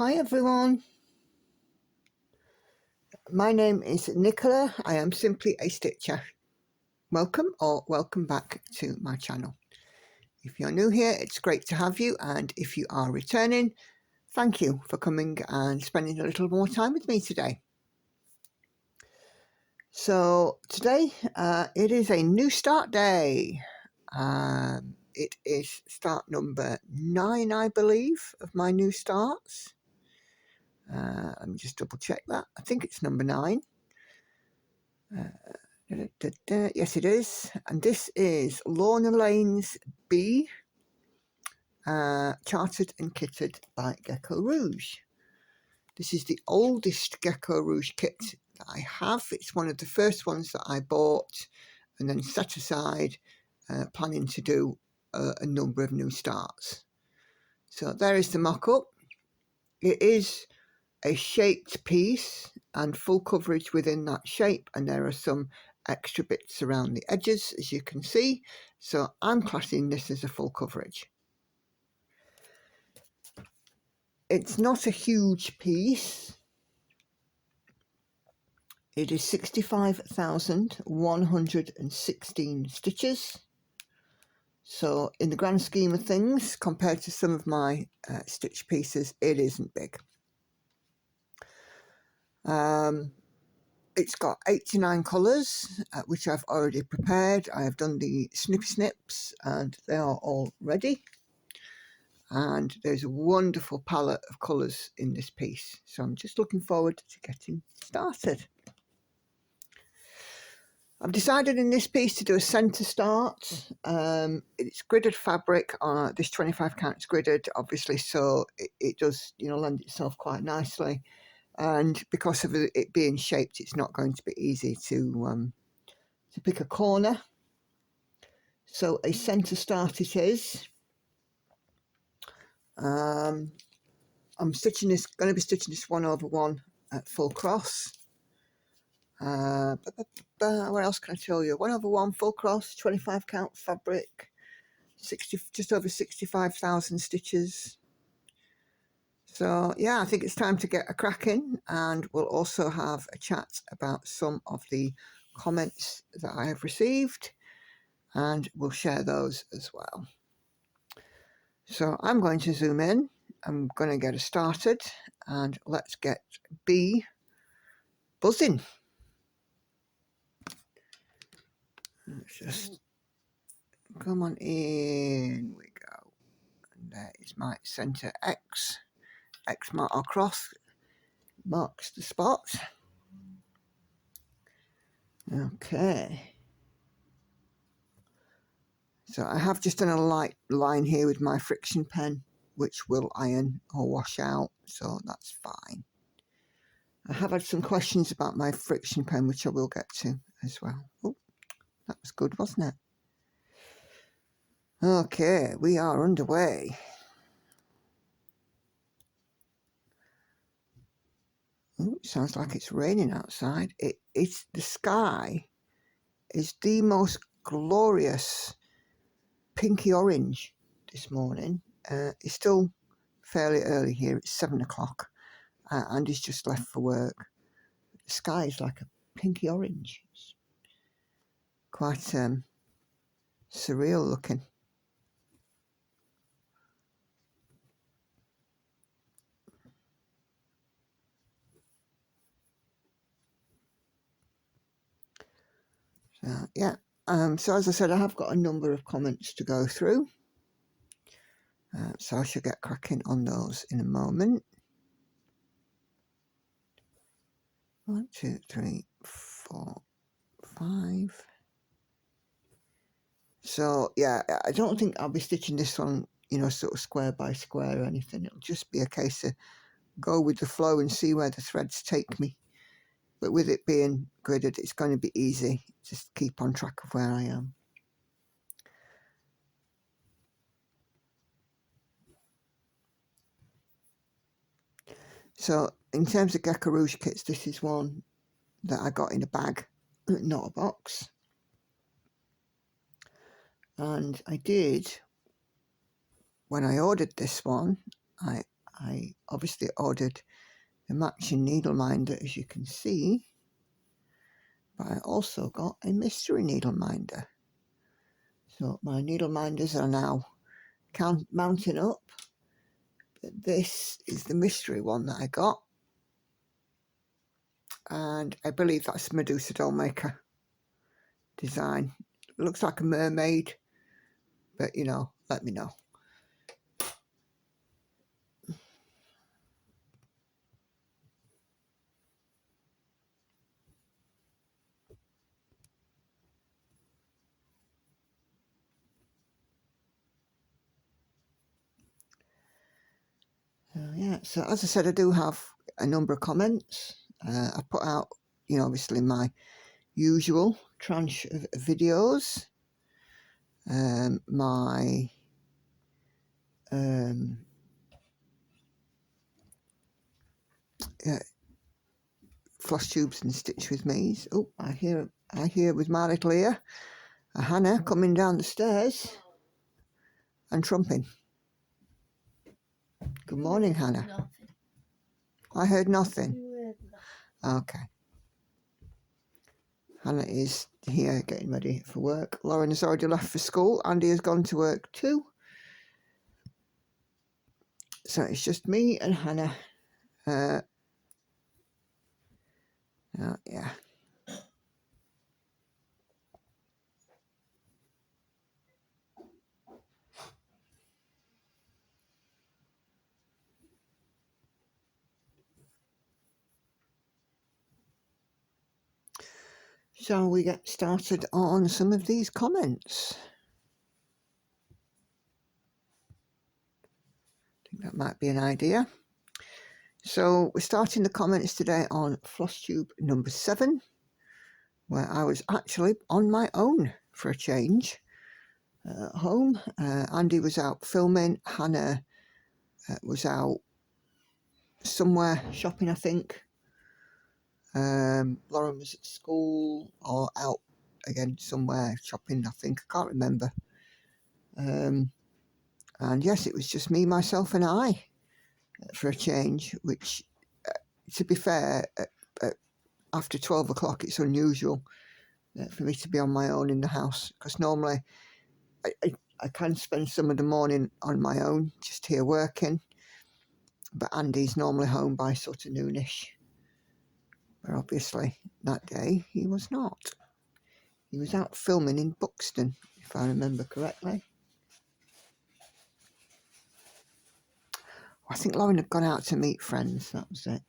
Hi everyone, my name is Nicola. I am simply a stitcher. Welcome or welcome back to my channel. If you're new here, it's great to have you, and if you are returning, thank you for coming and spending a little more time with me today. So today it is a new start day. It is start number 9, I believe, of my new starts. Let me just double check that. I think it's number 9. Yes, it is. And this is Lorna Laine's B, charted and kitted by GeckoRouge. This is the oldest GeckoRouge kit that I have. It's one of the first ones that I bought and then set aside, planning to do a number of new starts. So there is the mock-up. It is a shaped piece and full coverage within that shape, and there are some extra bits around the edges, as you can see, so I'm classing this as a full coverage. It's not a huge piece. It is 65,116 stitches, so in the grand scheme of things, compared to some of my stitch pieces, it isn't big. It's got 89 colours, which I've already prepared. I have done the snippy snips and they are all ready. And there's a wonderful palette of colours in this piece. So I'm just looking forward to getting started. I've decided in this piece to do a centre start. It's gridded fabric. This 25 count is gridded, obviously, so it does, lend itself quite nicely. And because of it being shaped, it's not going to be easy to pick a corner. So a centre start it is. I'm going to be stitching this 1/1 at full cross. What else can I tell you? 1/1 full cross, 25 count fabric, just over 65,000 stitches. So yeah, I think it's time to get a cracking, and we'll also have a chat about some of the comments that I have received, and we'll share those as well. So I'm going to zoom in. I'm going to get us started, and let's get B buzzing. Let's just come on, in we go. And there is my center X. X mark across marks the spot. Okay. So I have just done a light line here with my friction pen, which will iron or wash out, so that's fine. I have had some questions about my friction pen, which I will get to as well. Oh, that was good, wasn't it? Okay, we are underway. Oh, it sounds like it's raining outside. It's the sky is the most glorious pinky orange this morning. It's still fairly early here. It's 7 o'clock, and he's just left for work. The sky is like a pinky orange. It's quite surreal looking. So yeah. So as I said, I have got a number of comments to go through. So I shall get cracking on those in a moment. 1, 2, 3, 4, 5. So yeah, I don't think I'll be stitching this one, sort of square by square or anything. It'll just be a case of go with the flow and see where the threads take me. But with it being gridded, it's going to be easy. Just keep on track of where I am. So in terms of GeckoRouge kits, this is one that I got in a bag, not a box. And I did, when I ordered this one, I I obviously ordered the matching needle minder, as you can see, but I also got a mystery needle minder. So my needle minders are now mounting up. But this is the mystery one that I got, and I believe that's Medusa Dollmaker design. It looks like a mermaid, but you know, let me know. Yeah, so as I said, I do have a number of comments. I put out, you know, obviously my usual tranche of videos. My floss tubes and stitch with me's. Oh, I hear with my little ear a Hannah coming down the stairs and trumping. Good morning, Hannah. Nothing. I heard nothing. Okay. Hannah is here getting ready for work. Lauren has already left for school. Andy has gone to work too. So it's just me and Hannah. Yeah. Shall we get started on some of these comments? I think that might be an idea. So we're starting the comments today on Flosstube number 7, where I was actually on my own for a change at home. Andy was out filming. Hannah was out somewhere shopping, I think. Lauren was at school or out again somewhere shopping, I think. I can't remember. And yes, it was just me, myself and I for a change, which, to be fair, after 12 o'clock it's unusual for me to be on my own in the house, because normally I can spend some of the morning on my own, just here working, but Andy's normally home by sort of noonish. But obviously that day he was not. He was out filming in Buxton, if I remember correctly. I think Lauren had gone out to meet friends, that was it.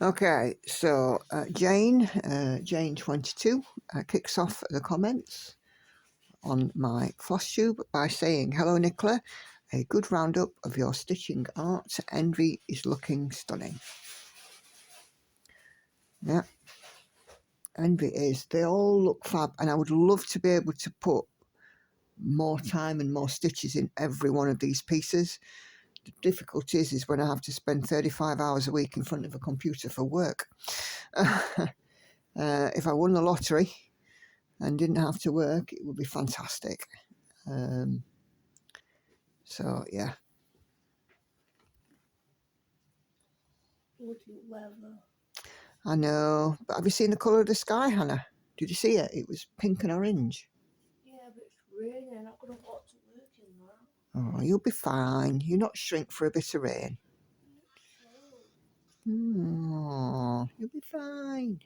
Okay, so Jane 22 kicks off the comments on my Flosstube by saying, "Hello Nicola, a good roundup of your stitching art. Envy is looking stunning." Yeah, Envy is. They all look fab, and I would love to be able to put more time and more stitches in every one of these pieces. The difficulty is when I have to spend 35 hours a week in front of a computer for work. If I won the lottery and didn't have to work, it would be fantastic. So yeah. Bloody weather. I know, but have you seen the colour of the sky, Hannah? Did you see it? It was pink and orange. Yeah, but it's raining. I couldn't go to work in that. Oh, you'll be fine. You're not shrink for a bit of rain. Oh, you'll be fine.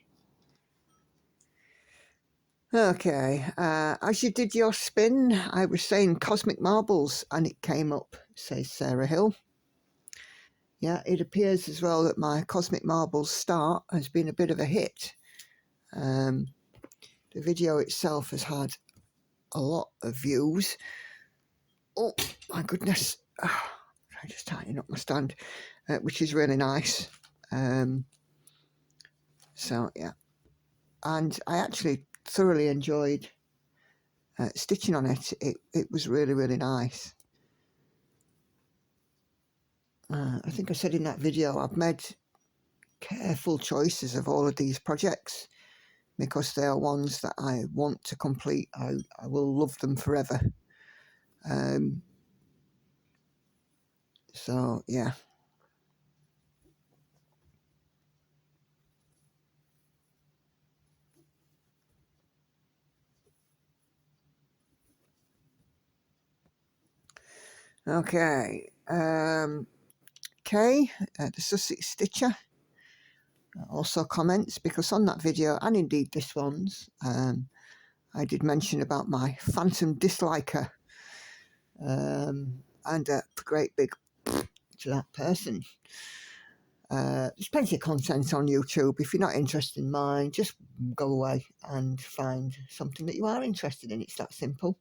Okay, as you did your spin, I was saying cosmic marbles, and it came up, says Sarah Hill. Yeah, it appears as well that my cosmic marbles start has been a bit of a hit. The video itself has had a lot of views. Oh my goodness, I just tighten up my stand, which is really nice. So yeah, and I actually thoroughly enjoyed stitching on it. It was really, really nice. I think I said in that video I've made careful choices of all of these projects because they are ones that I want to complete. I will love them forever. So yeah. Okay. Kay, the Sussex Stitcher, also comments, because on that video, and indeed this one's, I did mention about my phantom disliker, and a great big to that person. There's plenty of content on YouTube. If you're not interested in mine, just go away and find something that you are interested in. It's that simple.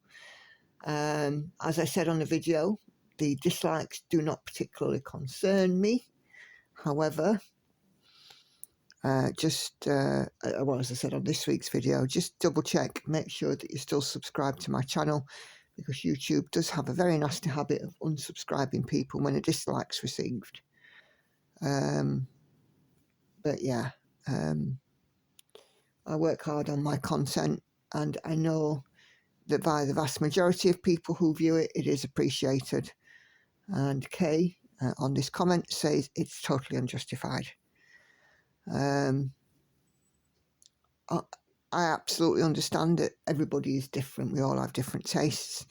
As I said on the video, the dislikes do not particularly concern me. However, well, as I said on this week's video, just double check, make sure that you're still subscribed to my channel, because YouTube does have a very nasty habit of unsubscribing people when a dislike's received. But yeah, I work hard on my content, and I know that by the vast majority of people who view it, it is appreciated. And Kay, on this comment, says it's totally unjustified. I absolutely understand that everybody is different. We all have different tastes.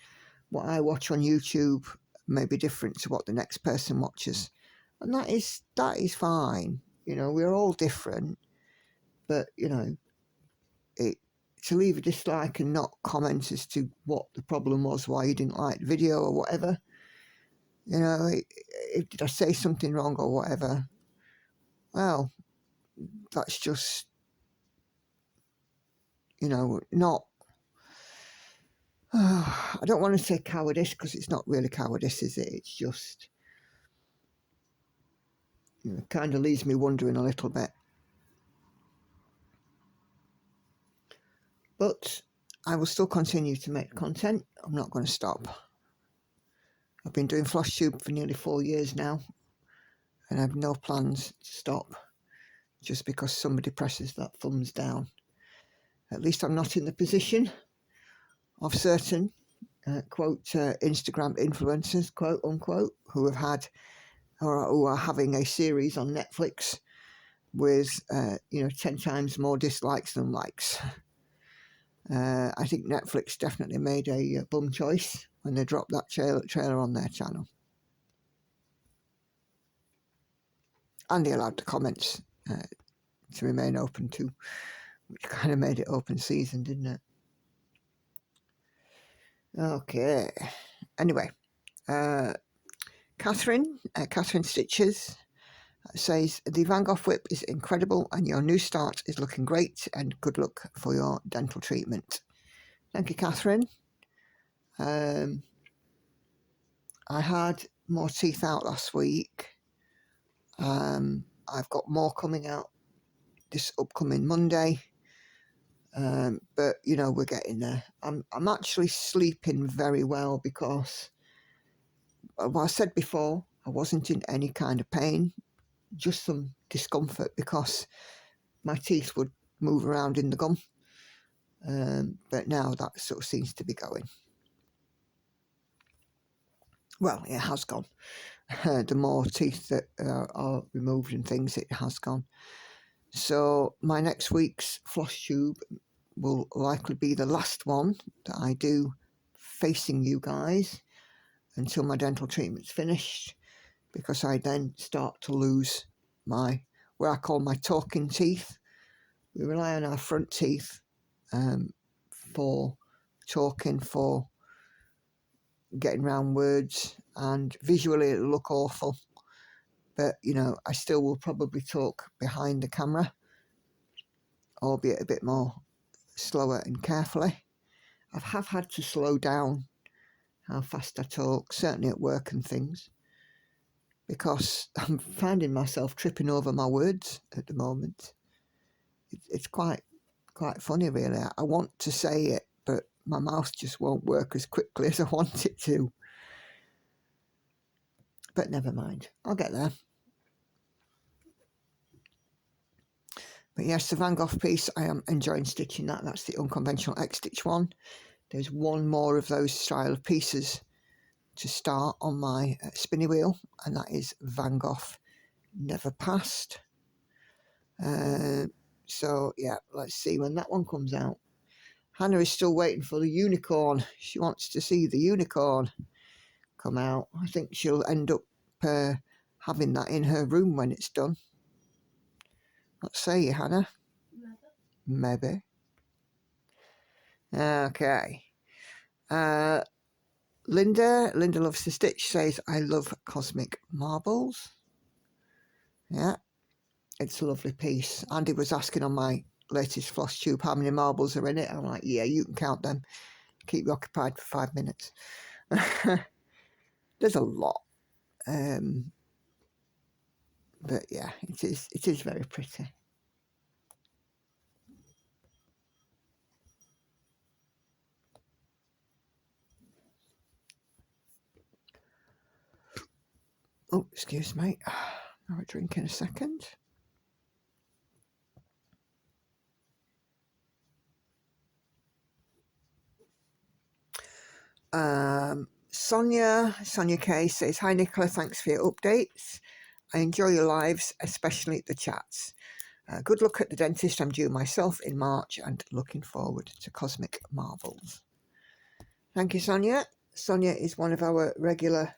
What I watch on YouTube may be different to what the next person watches, and that is fine. You know, we're all different, but you know, to leave a dislike and not comment as to what the problem was, why you didn't like the video or whatever, you know, did I say something wrong or whatever, well, that's just, you know, not, I don't want to say cowardice, because it's not really cowardice, is it? It's just, you know, kind of leaves me wondering a little bit. But I will still continue to make content. I'm not going to stop. I've been doing Flosstube for nearly 4 years now, and I have no plans to stop just because somebody presses that thumbs down. At least I'm not in the position of certain quote Instagram influencers, quote unquote, who have had or who are having a series on Netflix with 10 times more dislikes than likes. I think Netflix definitely made a bum choice when they dropped that trailer on their channel. And they allowed the comments to remain open too, which kind of made it open season, didn't it? Okay. Anyway, Catherine Stitches says, the Van Gogh whip is incredible and your new start is looking great, and good luck for your dental treatment. Thank you, Catherine. I had more teeth out last week. I've got more coming out this upcoming Monday. But you know, we're getting there. I'm actually sleeping very well because, well, I said before, I wasn't in any kind of pain, just some discomfort because my teeth would move around in the gum. But now that sort of seems to be going. Well, it has gone. The more teeth that are removed and things, it has gone. So my next week's Flosstube will likely be the last one that I do facing you guys until my dental treatment's finished, because I then start to lose my, what I call my talking teeth. We rely on our front teeth for talking, for getting round words, and visually it'll look awful, but you know, I still will probably talk behind the camera, albeit a bit more slower and carefully. I have had to slow down how fast I talk, certainly at work and things, because I'm finding myself tripping over my words at the moment. It's quite funny, really. I want to say it, but my mouth just won't work as quickly as I want it to. But never mind, I'll get there. But yes, the Van Gogh piece, I am enjoying stitching that. That's the unconventional X-stitch one. There's one more of those style of pieces to start on my spinny wheel, and that is Van Gogh Never Past. So yeah, let's see when that one comes out. Hannah is still waiting for the unicorn. She wants to see the unicorn come out. I think she'll end up having that in her room when it's done. What say you, Hannah? Maybe. Okay. Linda Loves to Stitch says, I love cosmic marbles. Yeah, it's a lovely piece. Andy was asking on my latest Flosstube how many marbles are in it. I'm like, yeah, you can count them. Keep you occupied for 5 minutes. There's a lot. But yeah, it is very pretty. Oh, excuse me. I'll drink in a second. Sonia K says, hi Nicola, thanks for your updates. I enjoy your lives, especially the chats. Good luck at the dentist. I'm due myself in March and looking forward to Cosmic Marvels. Thank you, Sonia. Sonia is one of our regular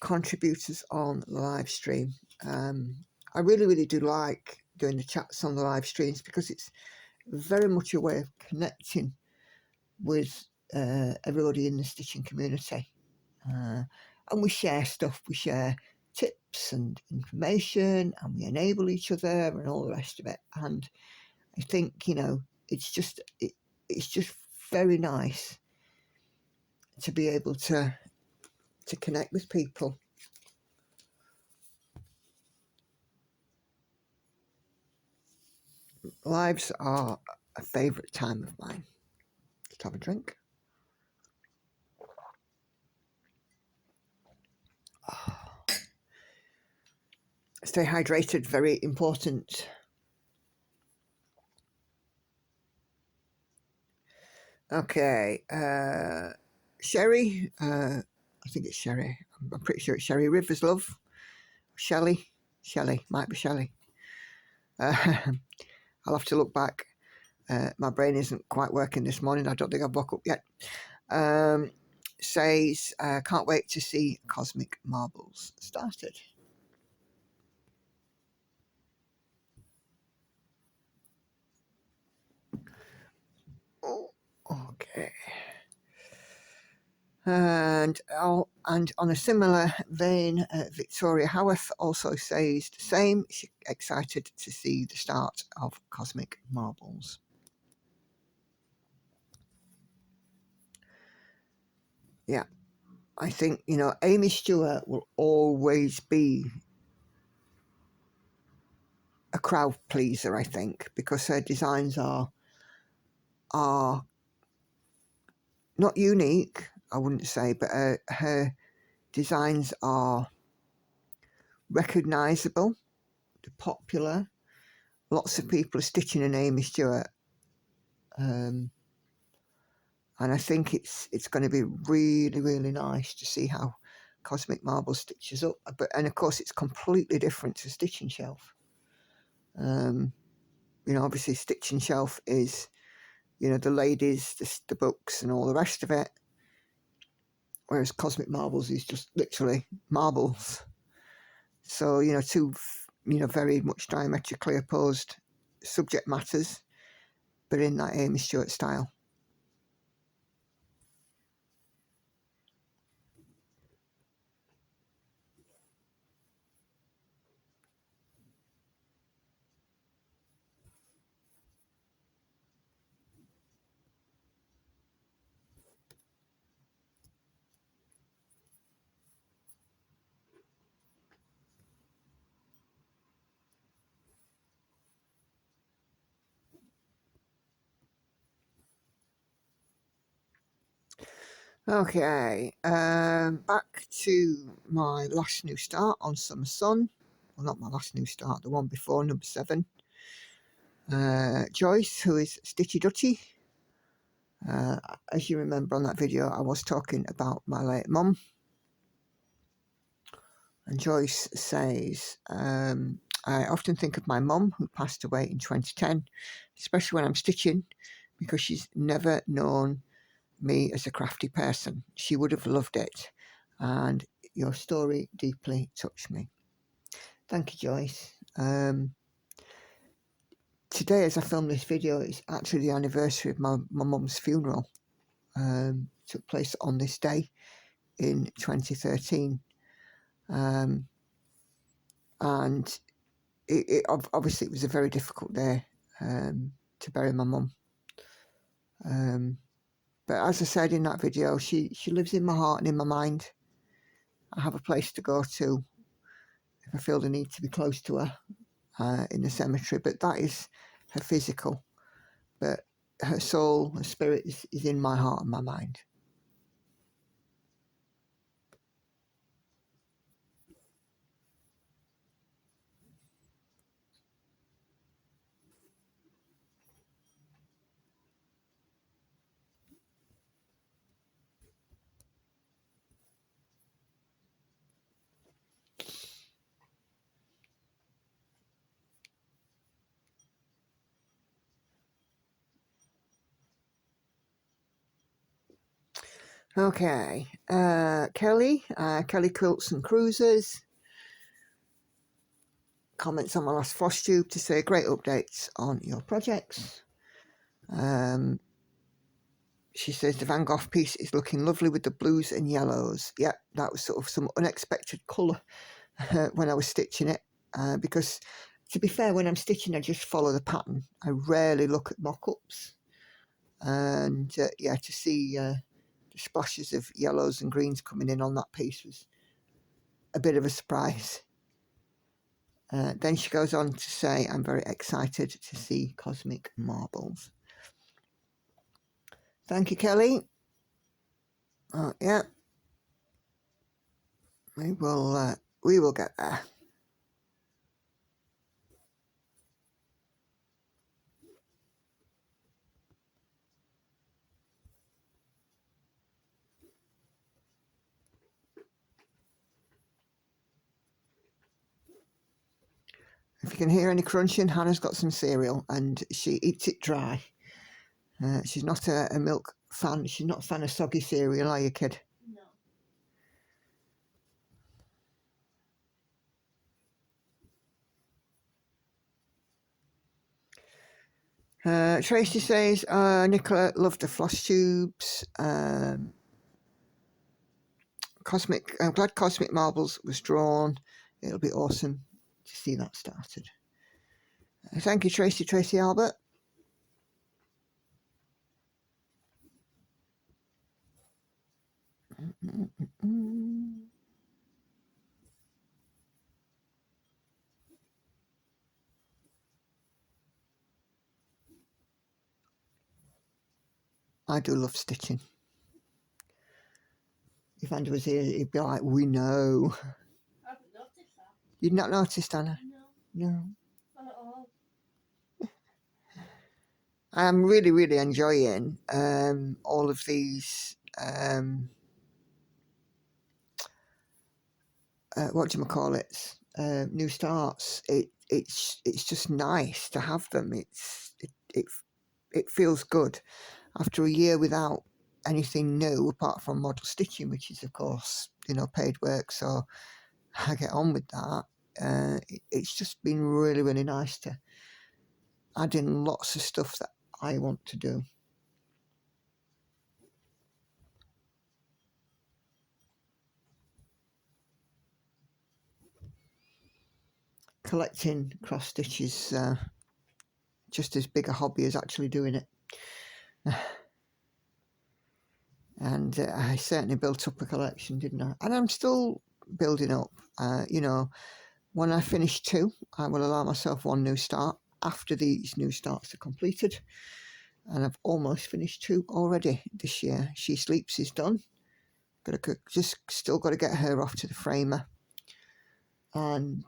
contributors on the live stream. I really do like doing the chats on the live streams because it's very much a way of connecting with everybody in the stitching community. And we share stuff, we share tips and information, and we enable each other and all the rest of it. And I think, you know, it's just very nice to be able to connect with people. Lives are a favourite time of mine. Just have a drink. Oh. Stay hydrated, very important. Okay, Sherry, I think it's Sherry. I'm pretty sure it's Sherry Rivers, love. Shelley, might be Shelley. I'll have to look back. My brain isn't quite working this morning. I don't think I've woke up yet. Says, can't wait to see Cosmic Marbles started. Oh, okay. And on a similar vein, Victoria Howarth also says the same. She's excited to see the start of Cosmic Marbles. Yeah, I think, you know, Amy Stewart will always be a crowd pleaser, I think, because her designs are not unique, I wouldn't say, but her designs are recognisable, they're popular. Lots of people are stitching an Amy Stewart. And I think it's going to be really nice to see how Cosmic Marble stitches up. And of course, it's completely different to Stitching Shelf. You know, obviously, Stitching Shelf is, you know, the ladies, the books, and all the rest of it. Whereas Cosmic Marbles is just literally marbles. So, you know, two, you know, very much diametrically opposed subject matters, but in that Amy Stewart style. Okay, back to my last new start on Summer Sun. Well, not my last new start, the one before, number 7. Joyce, who is Stitchy Dutchy. As you remember on that video, I was talking about my late mum. And Joyce says, I often think of my mum who passed away in 2010, especially when I'm stitching, because she's never known me as a crafty person. She would have loved it. And your story deeply touched me. Thank you, Joyce. Today, as I film this video, it's actually the anniversary of my mum's funeral. Took place on this day in 2013. And obviously it was a very difficult day to bury my mum. But as I said in that video, she lives in my heart and in my mind. I have a place to go to if I feel the need to be close to her in the cemetery. But that is her physical. But her soul, her spirit is in my heart and my mind. Okay, Kelly Quilts and Cruisers comments on my last Flosstube to say great updates on your projects. She says the Van Gogh piece is looking lovely with the blues and yellows. Yeah, that was sort of some unexpected colour when I was stitching it. Because, to be fair, when I'm stitching, I just follow the pattern. I rarely look at mock-ups. And, yeah, to see the splashes of yellows and greens coming in on that piece was a bit of a surprise. Then she goes on to say, I'm very excited to see Cosmic Marbles. Thank you, Kelly. Yeah. We will get there. If you can hear any crunching, Hannah's got some cereal and she eats it dry. She's not a milk fan. She's not a fan of soggy cereal, are you, kid? No. Tracy says, Nicola loved the Flosstubes. I'm glad Cosmic Marbles was drawn. It'll be awesome to see that started. Thank you, Tracy Albert. I do love stitching. If Andy was here, he'd be like, we know. I haven't noticed that. You'd not noticed, Anna? No. No. Not at all. I'm really, really enjoying all of these, new starts. It's just nice to have them. It feels good after a year without anything new apart from model stitching, which is of course paid work. So I get on with that. It's just been really, really nice to add in lots of stuff that I want to do. Collecting cross stitch is just as big a hobby as actually doing it. And I certainly built up a collection, didn't I? And I'm still building up. When I finish 2, I will allow myself 1 new start after these new starts are completed. And I've almost finished 2 already this year. She Sleeps is done. Still got to get her off to the framer. And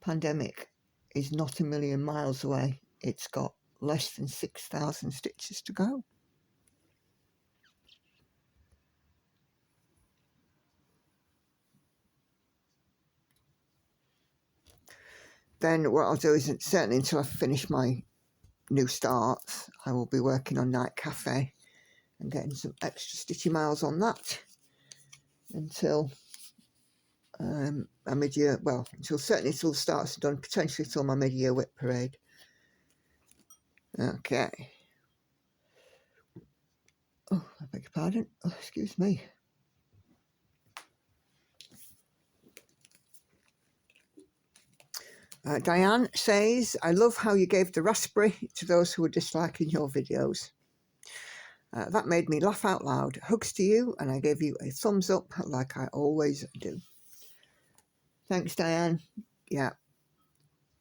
Pandemic is not a million miles away. It's got less than 6,000 stitches to go. Then what I'll do is, certainly until I finish my new starts, I will be working on Night Cafe and getting some extra stitchy miles on that until a mid-year, well, certainly till the starts are done, potentially till my mid-year whip parade. Okay. Oh, I beg your pardon. Oh, excuse me. Diane says, I love how you gave the raspberry to those who were disliking your videos. That made me laugh out loud. Hugs to you, and I gave you a thumbs up like I always do. Thanks, Diane. Yeah,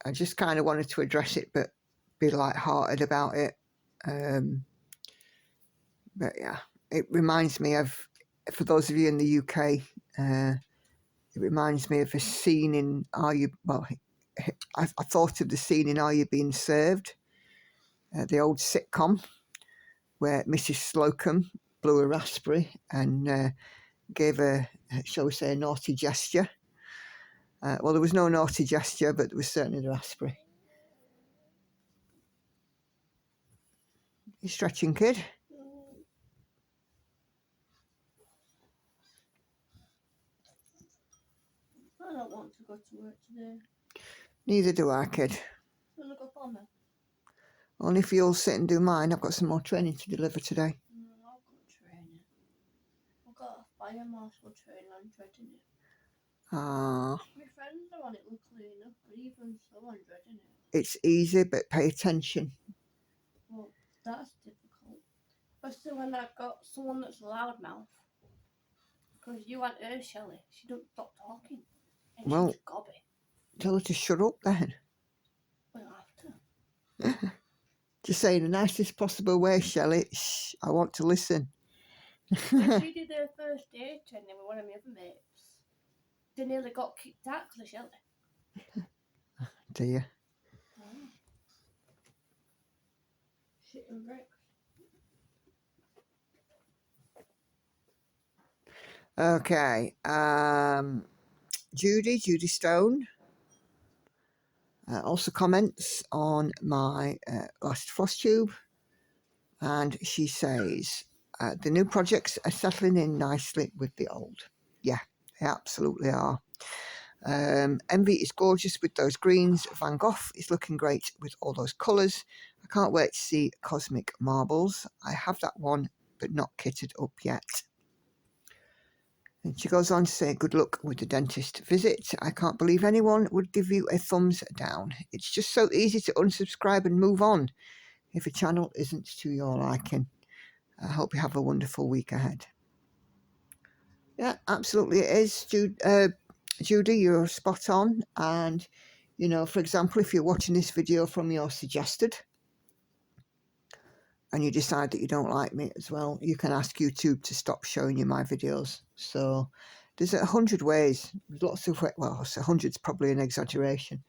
I just kind of wanted to address it, but be light-hearted about it. But yeah, it reminds me of, for those of you in the UK, it reminds me of a scene in Are You, well, I thought of the scene in Are You Being Served, the old sitcom, where Mrs. Slocum blew a raspberry and gave a, shall we say, a naughty gesture. Well, there was no naughty gesture, but there was certainly the raspberry. You stretching, kid? I don't want to go to work today. Neither do I, kid. You want to go for me? Only if you'll sit and do mine. I've got some more training to deliver today. I've got training. I've got a fire marshal training. I'm dreading it. Ah. My friends are on it, luckily enough, but even so, I'm dreading it. It's easy, but pay attention. Well, that's difficult. Especially when I've got someone that's a loudmouth. Because you want her, Shelley. She don't stop talking. And Well, she's gobby. Tell her to shut up then. We'll have to. Just say in the nicest possible way, Shelley. Shh, I want to listen. When she did her first day training with one of my other mates, they nearly got kicked out because of Shelley. Dear. Oh. Shit and bricks. Okay. Judy Stone also comments on my last Flosstube, and she says the new projects are settling in nicely with the old. Yeah, they absolutely are. Envy is gorgeous with those greens. Van Gogh is looking great with all those colours. I can't wait to see Cosmic Marbles. I have that one, but not kitted up yet. And she goes on to say, good luck with the dentist visit. I can't believe anyone would give you a thumbs down. It's just so easy to unsubscribe and move on if a channel isn't to your liking. I hope you have a wonderful week ahead. Yeah, absolutely it is. Judy, you're spot on. And, you know, for example, if you're watching this video from your suggested and you decide that you don't like me as well, you can ask YouTube to stop showing you my videos. So there's 100 ways, lots of ways, well, 100's probably an exaggeration.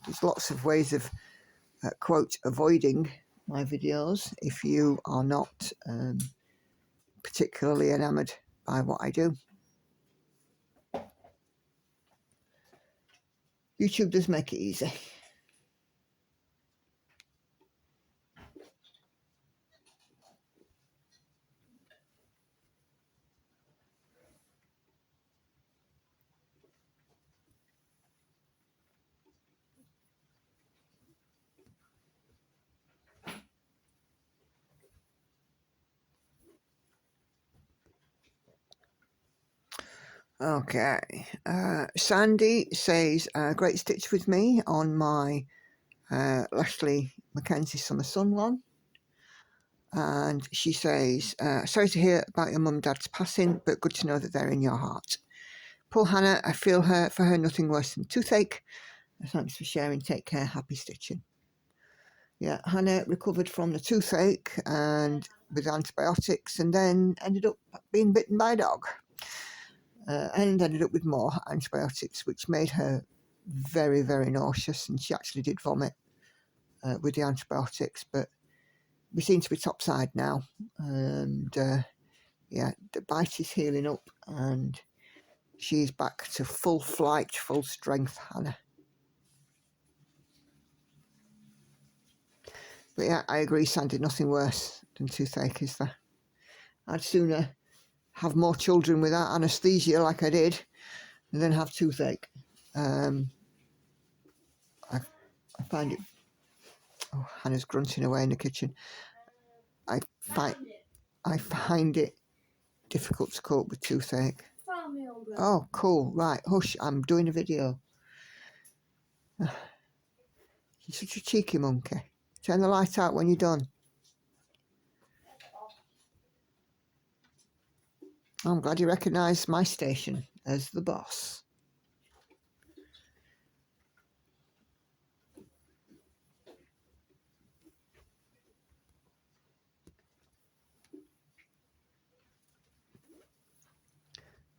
There's lots of ways of, quote, avoiding my videos if you are not particularly enamoured by what I do. YouTube does make it easy. Okay, Sandy says, great stitch with me on my Lesley McKenzie Summer Sun one. And she says, sorry to hear about your mum and dad's passing, but good to know that they're in your heart. Poor Hannah, I feel for her nothing worse than toothache. Thanks for sharing, take care, happy stitching. Yeah, Hannah recovered from the toothache and with antibiotics, and then ended up being bitten by a dog. And ended up with more antibiotics, which made her very, very nauseous, and she actually did vomit with the antibiotics, but we seem to be topside now, and yeah, the bite is healing up, and she's back to full flight, full strength, Hannah. But yeah, I agree, Sandy, nothing worse than toothache, is there? I'd sooner have more children without anaesthesia like I did than have toothache. I find it... Oh, Hannah's grunting away in the kitchen. I find it difficult to cope with toothache. Oh, cool. Right, hush, I'm doing a video. You're such a cheeky monkey. Turn the light out when you're done. I'm glad you recognise my station as the boss.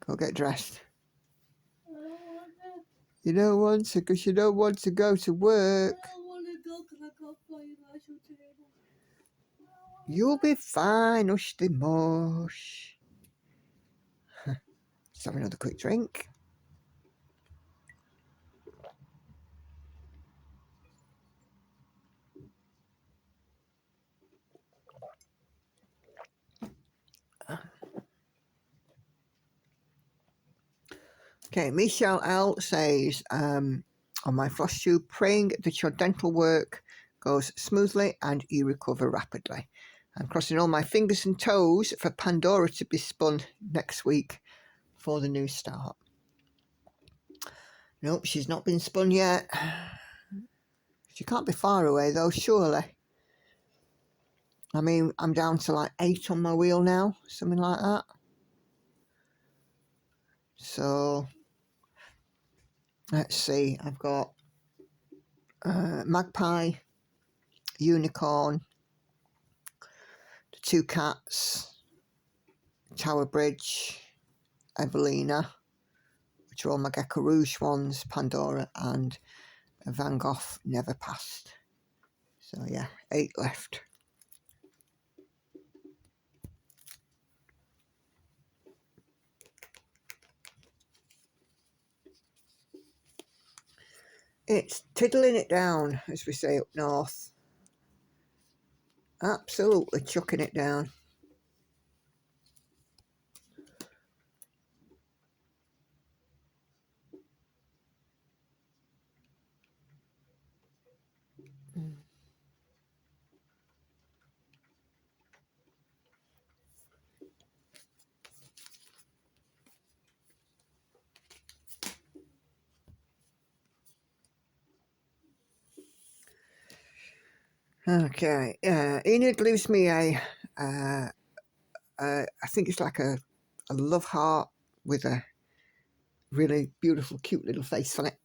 Go get dressed. You don't want to, because you don't want to go to work. I don't want to go because I can't play the actual table. You'll be fine, hush the mush. Let's have another quick drink. Okay, Michelle L says on my Flosstube, praying that your dental work goes smoothly and you recover rapidly. I'm crossing all my fingers and toes for Pandora to be spun next week for the new start. Nope, she's not been spun yet. She can't be far away though, surely. I mean, I'm down to like 8 on my wheel now, something like that. So, let's see, I've got Magpie, Unicorn, the 2 cats, Tower Bridge, Evelina, which are all my GeckoRouge ones, Pandora, and Van Gogh Never Passed. So yeah, 8 left. It's tiddling it down, as we say up north. Absolutely chucking it down. Okay, Enid leaves me I think it's like a love heart with a really beautiful, cute little face on it.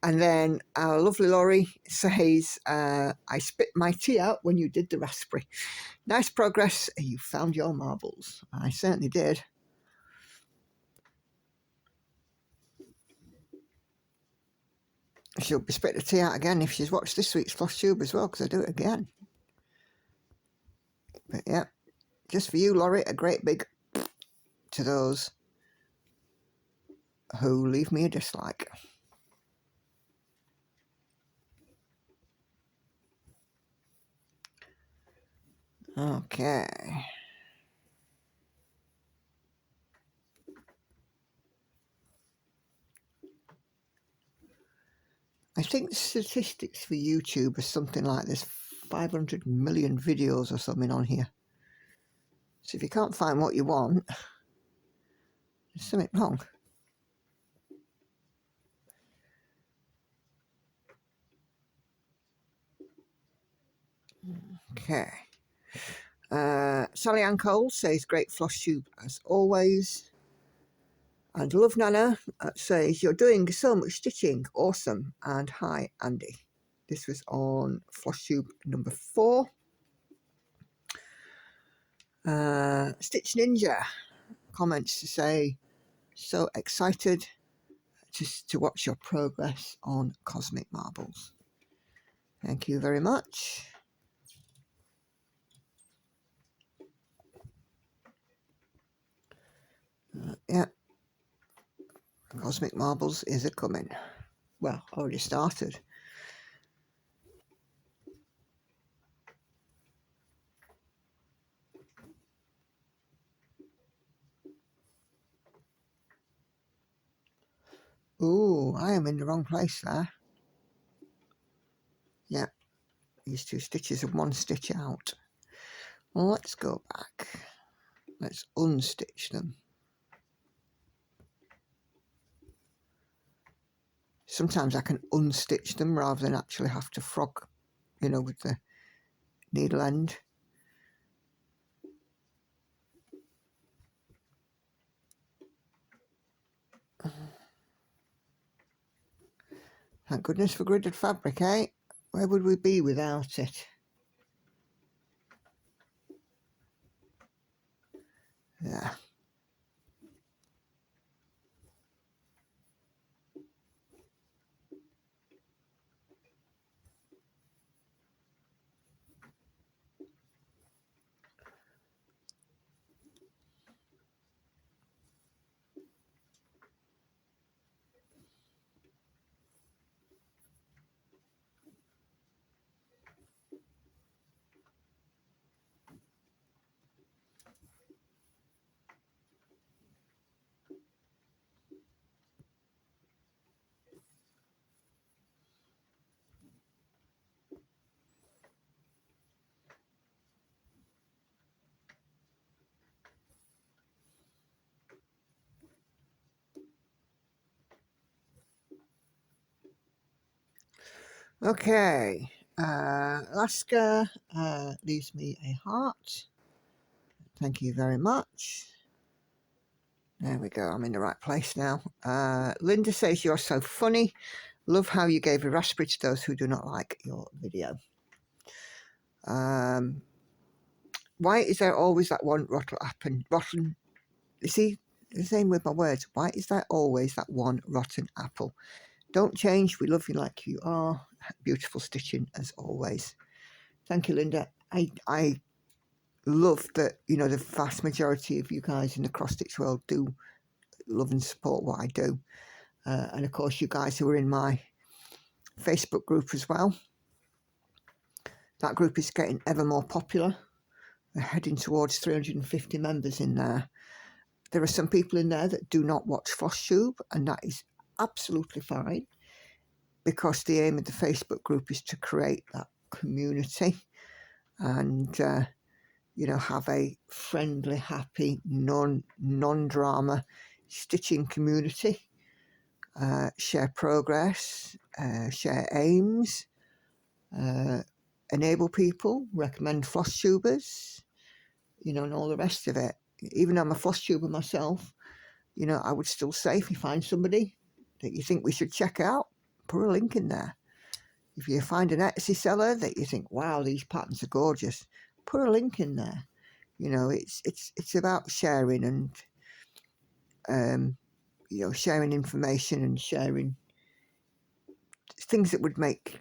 And then our lovely Laurie says, I spit my tea out when you did the raspberry. Nice progress, you found your marbles. I certainly did. She'll be spitting the tea out again if she's watched this week's Flosstube as well, because I do it again. But yeah, just for you, Laurie, a great big to those who leave me a dislike. Okay. I think the statistics for YouTube are something like this, 500 million videos or something on here. So if you can't find what you want, there's something wrong. Okay. Sally Ann Cole says, great Flosstube as always. And Love Nana says, you're doing so much stitching. Awesome. And hi, Andy. This was on Flosstube number 4. Stitch Ninja comments to say, so excited to watch your progress on Cosmic Marbles. Thank you very much. Yeah, Cosmic Marbles is a coming. Well, already started. Ooh, I am in the wrong place there. Yeah, these 2 stitches and 1 stitch out. Well, let's go back. Let's unstitch them. Sometimes I can unstitch them rather than actually have to frog, you know, with the needle end. Thank goodness for gridded fabric, eh? Where would we be without it? Yeah. Okay. Alaska leaves me a heart. Thank you very much. There we go. I'm in the right place now. Linda says, you're so funny. Love how you gave a raspberry to those who do not like your video. Why is there always that one rotten? You see, the same with my words. Why is there always that one rotten apple? Don't change. We love you like you are. Beautiful stitching as always. Thank you, Linda. I love that, you know, the vast majority of you guys in the cross stitch world do love and support what I do. And of course, you guys who are in my Facebook group as well. That group is getting ever more popular. We're heading towards 350 members in there. There are some people in there that do not watch Flosstube, and that is absolutely fine, because the aim of the Facebook group is to create that community and you know, have a friendly, happy, non-drama stitching community. Share progress, share aims, enable people, recommend Flosstubers, you know, and all the rest of it. Even though I'm a Flosstuber myself, you know, I would still say, if you find somebody that you think we should check out, put a link in there. If you find an Etsy seller that you think, wow, these patterns are gorgeous, put a link in there. You know, it's about sharing and you know, sharing information and sharing things that would make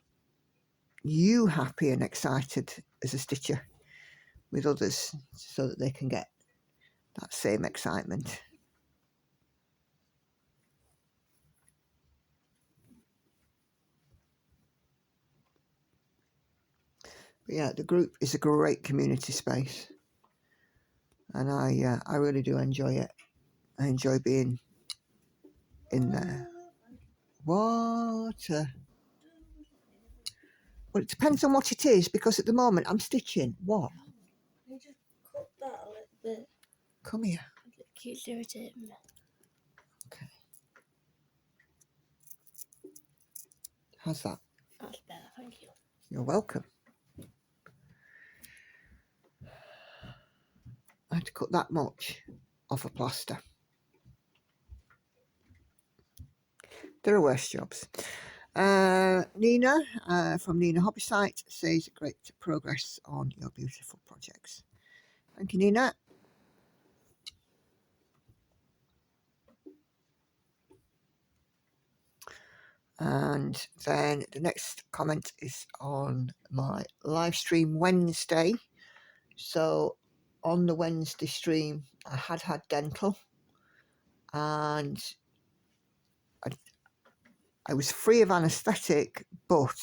you happy and excited as a stitcher with others, so that they can get that same excitement. But yeah, the group is a great community space, and I really do enjoy it. I enjoy being in there. Water. Well, it depends on what it is, because at the moment I'm stitching. What? I just cut that a little bit. Come here. It keeps irritating me. Okay. How's that? That's better, thank you. You're welcome. I had to cut that much off a plaster. There are worse jobs. Nina from Nina Hobby Site says great progress on your beautiful projects. Thank you, Nina. And then the next comment is on my live stream Wednesday. So on the Wednesday stream, I had dental. and I was free of anaesthetic, but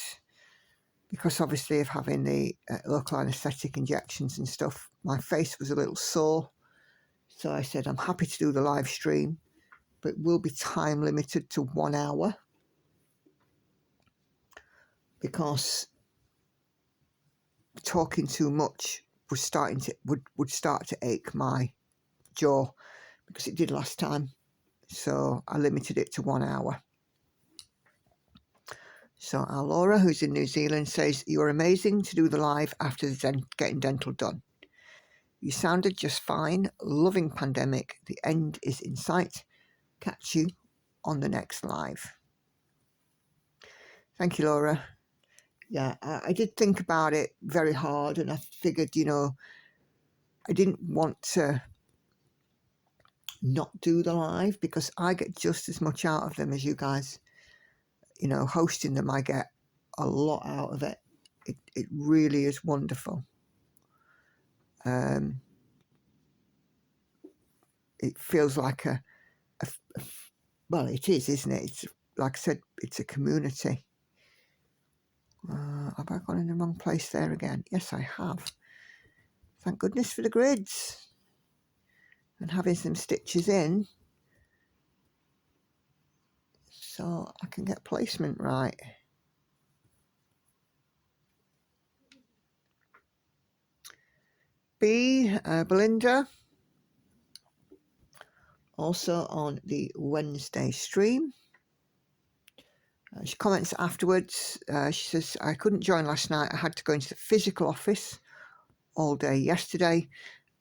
because obviously of having the local anaesthetic injections and stuff, my face was a little sore. So I said, I'm happy to do the live stream, but it will be time limited to 1 hour, because talking too much was starting to would start to ache my jaw, because it did last time. So I limited it to 1 hour. So our Laura, who's in New Zealand, says, you're amazing to do the live after getting dental done. You sounded just fine. Loving pandemic. The end is in sight. Catch you on the next live. Thank you, Laura. Yeah, I did think about it very hard, and I figured, you know, I didn't want to not do the live, because I get just as much out of them as you guys. You know, hosting them, I get a lot out of it. It really is wonderful. It feels like well, it is, isn't it? It's like I said, it's a community. Have I gone in the wrong place there again? Yes, I have. Thank goodness for the grids and having some stitches in, so I can get placement right. Belinda, also on the Wednesday stream. She comments afterwards. She says, I couldn't join last night. I had to go into the physical office all day yesterday,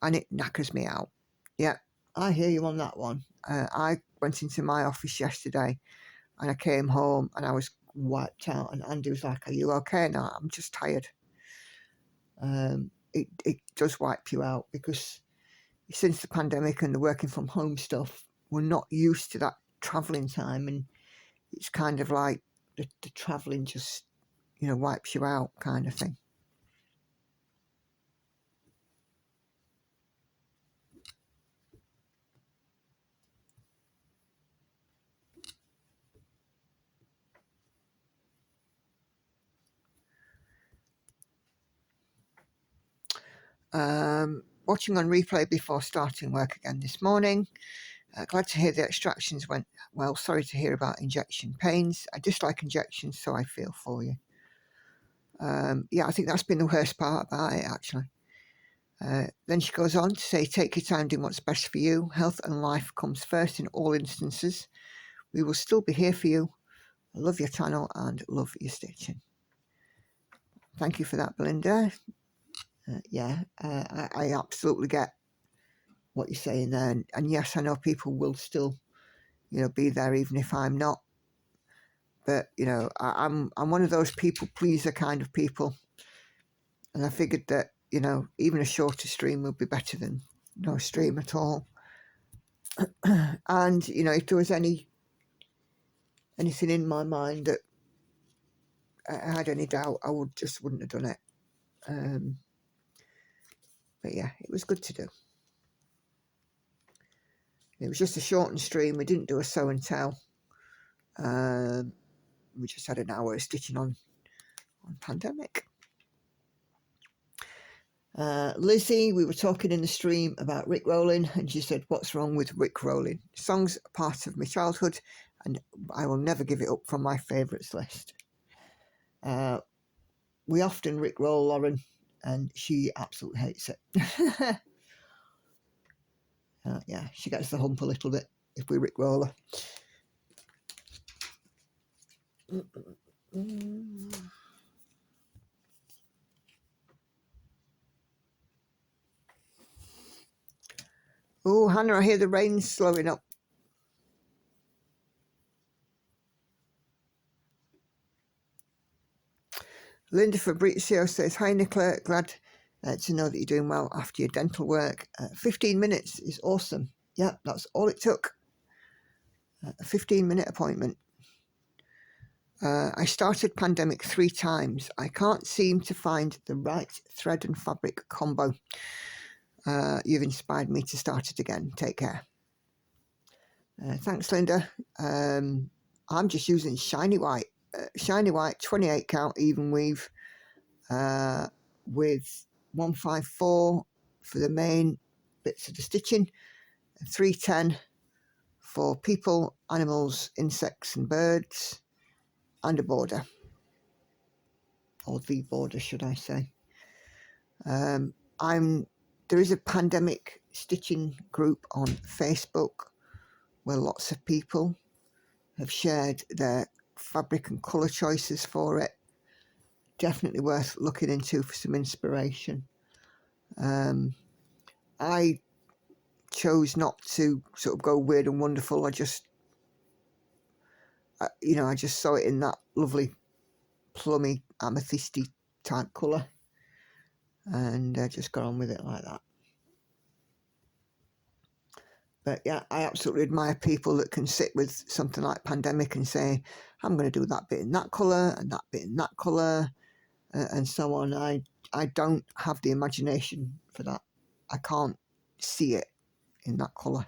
and it knackers me out. Yeah, I hear you on that one. I went into my office yesterday, and I came home and I was wiped out, and Andy was like, are you okay? No, I'm just tired. It does wipe you out, because since the pandemic and the working from home stuff, we're not used to that travelling time, and it's kind of like the travelling just, you know, wipes you out kind of thing. Watching on replay before starting work again this morning. Glad to hear the extractions went well. Sorry to hear about injection pains. I dislike injections, so I feel for you. Yeah, I think that's been the worst part about it, actually. Then she goes on to say, take your time doing what's best for you. Health and life comes first in all instances. We will still be here for you. I love your channel and love your stitching. Thank you for that, Belinda. Yeah, I absolutely get what you're saying there. And yes, I know people will still, you know, be there even if I'm not. But, you know, I'm one of those people pleaser kind of people. And I figured that, you know, even a shorter stream would be better than no stream at all. And, you know, if there was anything in my mind that I had any doubt, I wouldn't have done it. But yeah, it was good to do. It was just a shortened stream. We didn't do a sew and tell. We just had an hour of stitching on pandemic. Lizzie, we were talking in the stream about Rickrolling, and she said, what's wrong with Rickrolling? Song's a part of my childhood, and I will never give it up from my favourites list. We often Rickroll Lauren, and she absolutely hates it. Yeah, she gets the hump a little bit if we Rickroll her. Oh, Hannah, I hear the rain slowing up. Linda Fabrizio says, hi, Nicola. Glad to know that you're doing well after your dental work. 15 minutes is awesome. Yeah, that's all it took. A 15-minute appointment. I started pandemic 3 times. I can't seem to find the right thread and fabric combo. You've inspired me to start it again. Take care. Thanks, Linda. I'm just using shiny white 28 count even weave with 154 for the main bits of the stitching, and 310 for people, animals, insects and birds, and a border, or the border should I say. There is a pandemic stitching group on Facebook where lots of people have shared their fabric and colour choices for it. Definitely worth looking into for some inspiration. I chose not to sort of go weird and wonderful. I just saw it in that lovely plummy amethysty type colour, and just got on with it like that. But yeah, I absolutely admire people that can sit with something like pandemic and say, I'm going to do that bit in that colour and that bit in that colour, and so on. I don't have the imagination for that. I can't see it in that colour.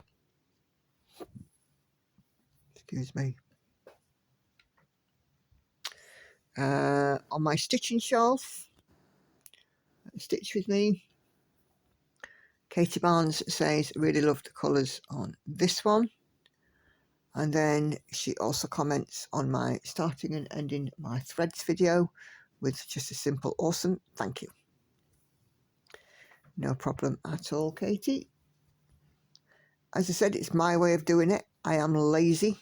Excuse me. On my stitching shelf, Stitch With Me, Katie Barnes says, really love the colours on this one. And then she also comments on my starting and ending my threads video with just a simple awesome thank you. No problem at all, Katie. As I said, it's my way of doing it. I am lazy.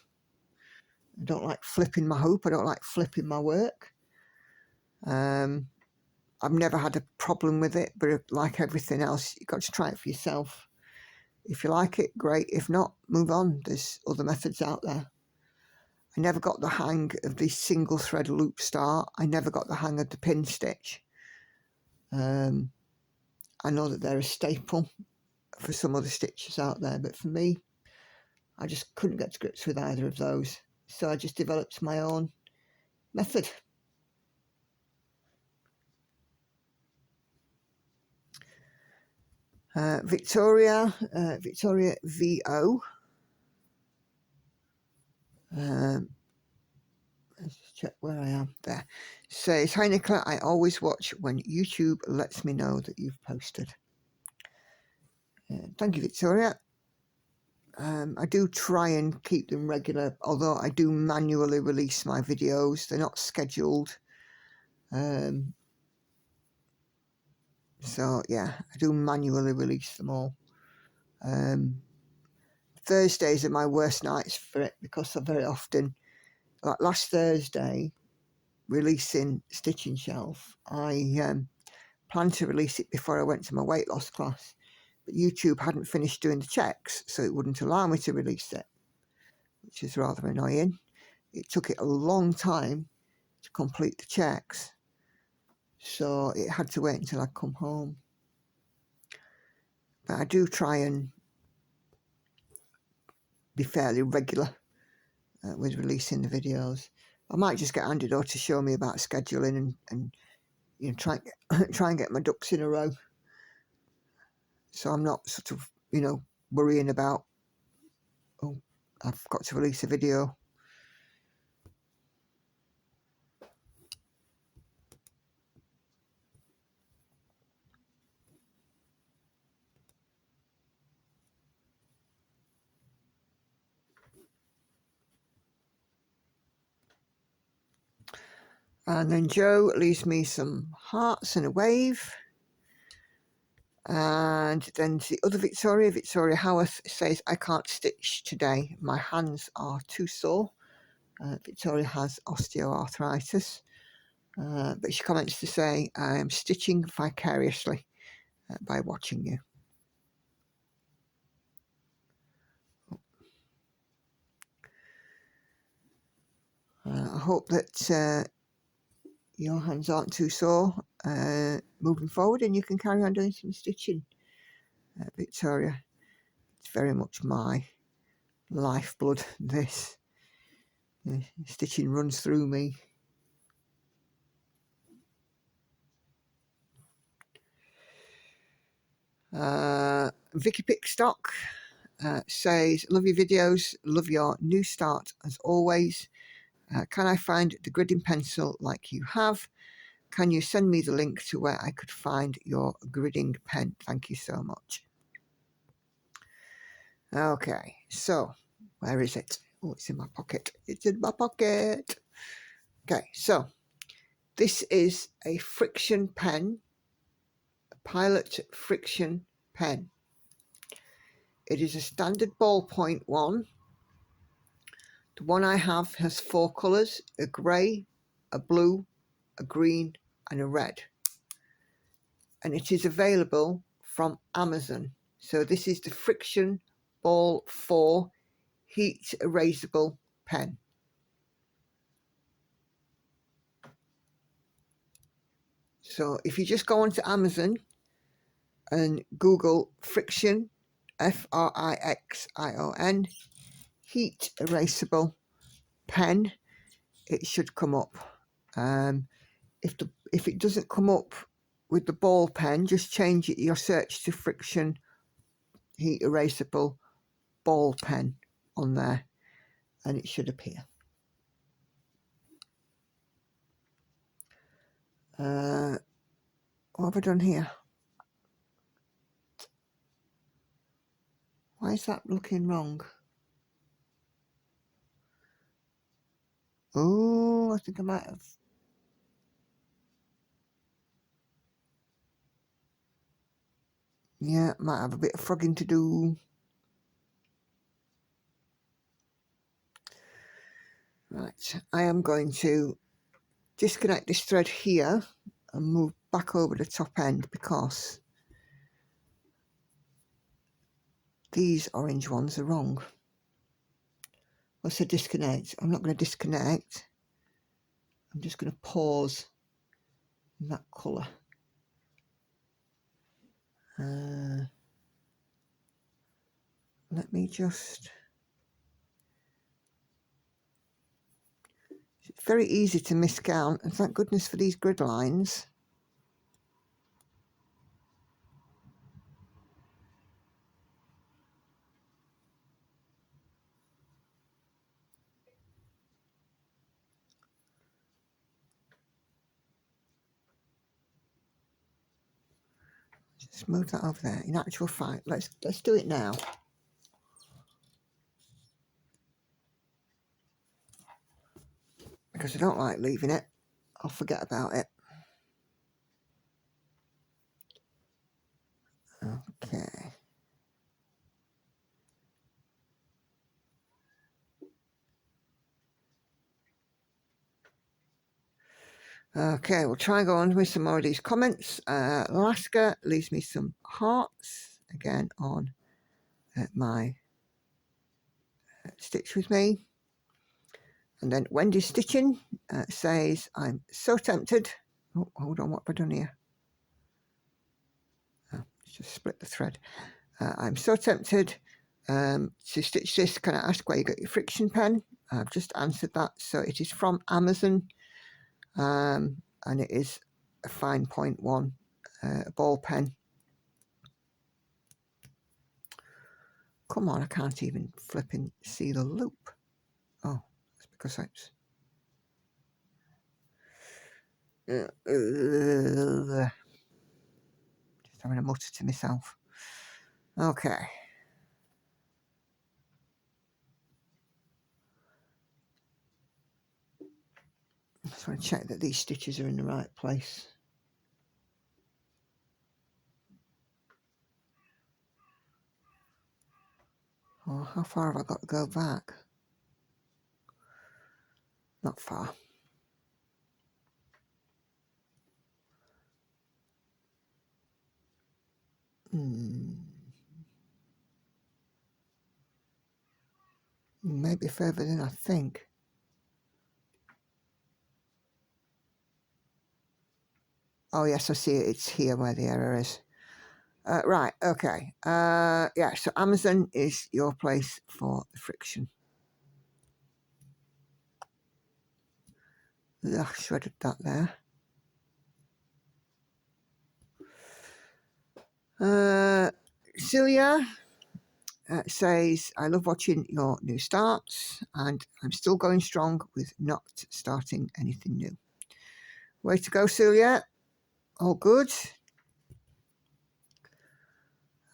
I don't like flipping my hoop. I don't like flipping my work. I've never had a problem with it, but like everything else, you've got to try it for yourself. If you like it, great. If not, move on. There's other methods out there. I never got the hang of the single thread loop start. I never got the hang of the pin stitch. I know that they're a staple for some other stitches out there, but for me, I just couldn't get to grips with either of those. So I just developed my own method. Victoria VO. Let's check where I am there. Says, hi Nicola, I always watch when YouTube lets me know that you've posted. Thank you, Victoria. I do try and keep them regular, although I do manually release my videos. They're not scheduled. So yeah, I do manually release them all. Thursdays are my worst nights for it because I very often, like last Thursday, releasing Stitching Shelf, I planned to release it before I went to my weight loss class, but YouTube hadn't finished doing the checks, so it wouldn't allow me to release it, which is rather annoying. It took it a long time to complete the checks, so it had to wait until I come home. But I do try and be fairly regular with releasing the videos. I might just get Andy though to show me about scheduling and you know, try and get my ducks in a row, so I'm not sort of, you know, worrying about, oh, I've got to release a video. And then Joe leaves me some hearts and a wave. And then the other Victoria Howarth says, I can't stitch today. My hands are too sore. Victoria has osteoarthritis. But she comments to say, I am stitching vicariously by watching you. I hope that your hands aren't too sore moving forward and you can carry on doing some stitching, Victoria. It's very much my lifeblood, this. Stitching runs through me. Vicky Pickstock says, love your videos, love your new start as always. Can I find the gridding pencil like you have? Can you send me the link to where I could find your gridding pen? Thank you so much. Okay, so where is it? Oh, it's in my pocket. It's in my pocket. Okay, so this is a friction pen, a Pilot friction pen. It is a standard ballpoint one. The one I have has 4 colours, a grey, a blue, a green and a red. And it is available from Amazon. So this is the Friction Ball 4 heat erasable pen. So if you just go onto Amazon and Google Friction, F-R-I-X-I-O-N, heat erasable pen, it should come up. If it doesn't come up with the ball pen, just change your search to Friction heat erasable ball pen on there and it should appear. What have I done here? Why is that looking wrong? Oh, I think I might have. Yeah, might have a bit of frogging to do. Right, I am going to disconnect this thread here and move back over the top end because these orange ones are wrong. I said disconnect. I'm not going to disconnect. I'm just going to pause in that colour. Let me just... It's very easy to miscount, and thank goodness for these grid lines. Just move that over there. In actual fact, let's do it now. Because I don't like leaving it. I'll forget about it. Okay. Okay, we'll try and go on with some more of these comments. Alaska leaves me some hearts again on my Stitch With Me. And then Wendy Stitching says, I'm so tempted. Oh, hold on, what have I done here? Oh, just split the thread. I'm so tempted to stitch this. Can I ask where you got your friction pen? I've just answered that. So it is from Amazon. And it is a fine point one ball pen. Come on, I can't even flipping see the loop. Oh, that's because it's just having a mutter to myself. Okay. Just want to check that these stitches are in the right place. Oh, how far have I got to go back? Not far. Maybe further than I think. Oh yes, I see it. It's here where the error is. Right, okay. Yeah, so Amazon is your place for the friction. Ugh, shredded that there. Celia says, I love watching your new starts, and I'm still going strong with not starting anything new. Way to go, Celia. All good.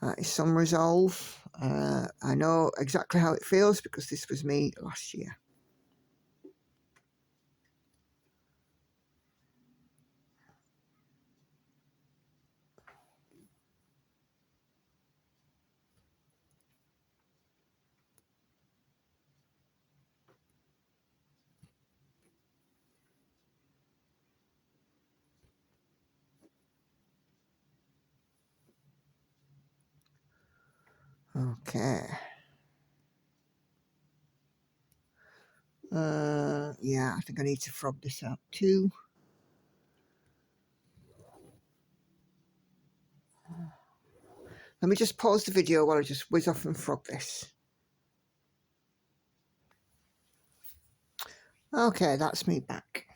That is some resolve. I know exactly how it feels because this was me last year. Okay. Yeah, I think I need to frog this out too. Let me just pause the video while I just whiz off and frog this. Okay, that's me back.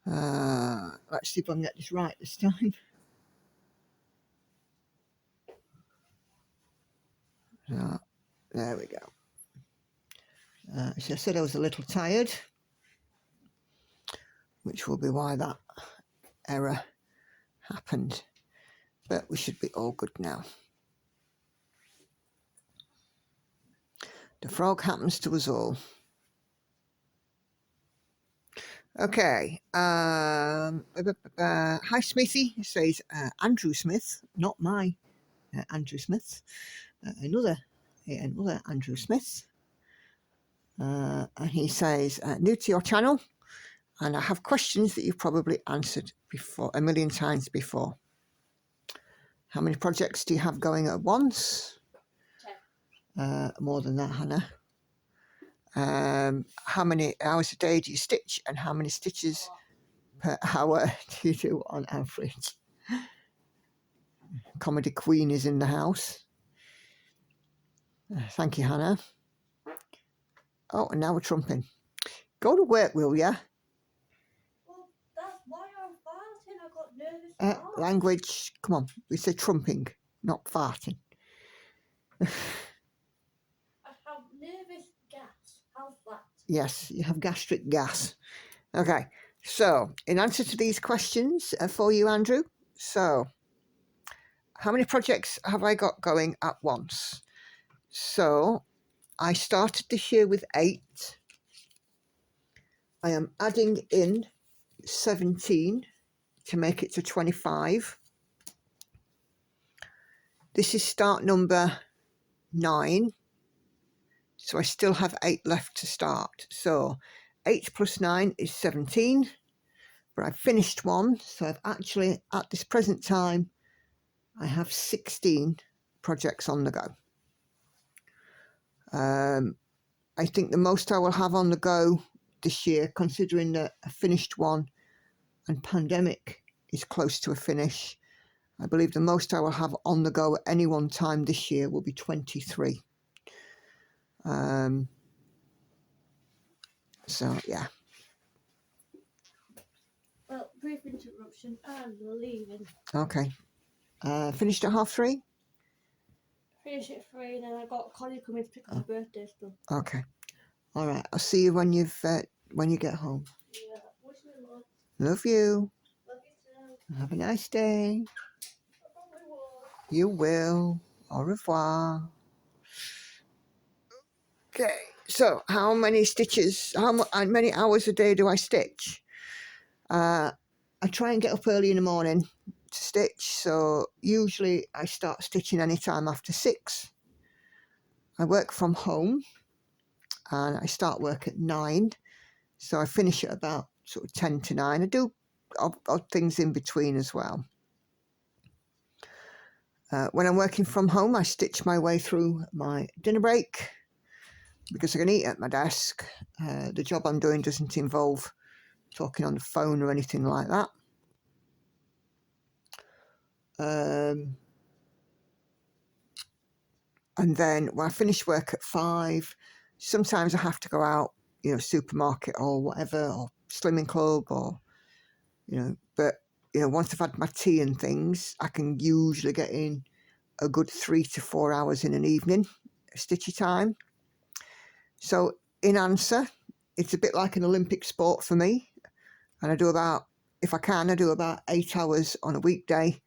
Let's see if I can get this right this time. So, there we go. So I said I was a little tired, which will be why that error happened. But we should be all good now. The frog happens to us all. Okay. Hi, Smithy. It says Andrew Smith, not my Andrew Smith. Another Andrew Smith. And he says, new to your channel, and I have questions that you've probably answered before, a million times before. How many projects do you have going at once? 10. More than that, Hannah. How many hours a day do you stitch, and how many stitches per hour do you do on average? Comedy Queen is in the house. Thank you, Hannah. Oh, and now we're trumping. Go to work, will ya? Well, that's why I'm farting. I got nervous. Language. Come on. We say trumping, not farting. I have nervous gas. How's that? Yes, you have gastric gas. Okay. So, in answer to these questions for you, Andrew. So, how many projects have I got going at once? So, I started this year with 8. I am adding in 17 to make it to 25. This is start number 9. So I still have 8 left to start. So 8 plus 9 is 17. But I've finished one. So I've actually, at this present time, I have 16 projects on the go. I think the most I will have on the go this year, considering that I finished one and pandemic is close to a finish, I believe the most I will have on the go at any one time this year will be 23. So, yeah. Well, brief interruption. I'm leaving. Okay. Finished at 3:30? Finish at 3, and then I got Connie coming to pick up her birthday stuff. Okay. All right. I'll see you when you get home. Yeah. Wish me luck. Love you. Love you too. Have a nice day. I probably will. You will. Au revoir. Okay. So, how many stitches? How many hours a day do I stitch? I try and get up early in the morning to stitch. So usually I start stitching anytime after 6. I work from home and I start work at 9. So I finish at about sort of 10 to 9. I do odd things in between as well. When I'm working from home, I stitch my way through my dinner break because I can eat at my desk. The job I'm doing doesn't involve talking on the phone or anything like that. And then when I finish work at 5, sometimes I have to go out, supermarket or whatever, or slimming club, or, but, once I've had my tea and things, I can usually get in a good 3 to 4 hours in an evening, stitchy time. So in answer, it's a bit like an Olympic sport for me. And I do about, if I can, I do about 8 hours on a weekday.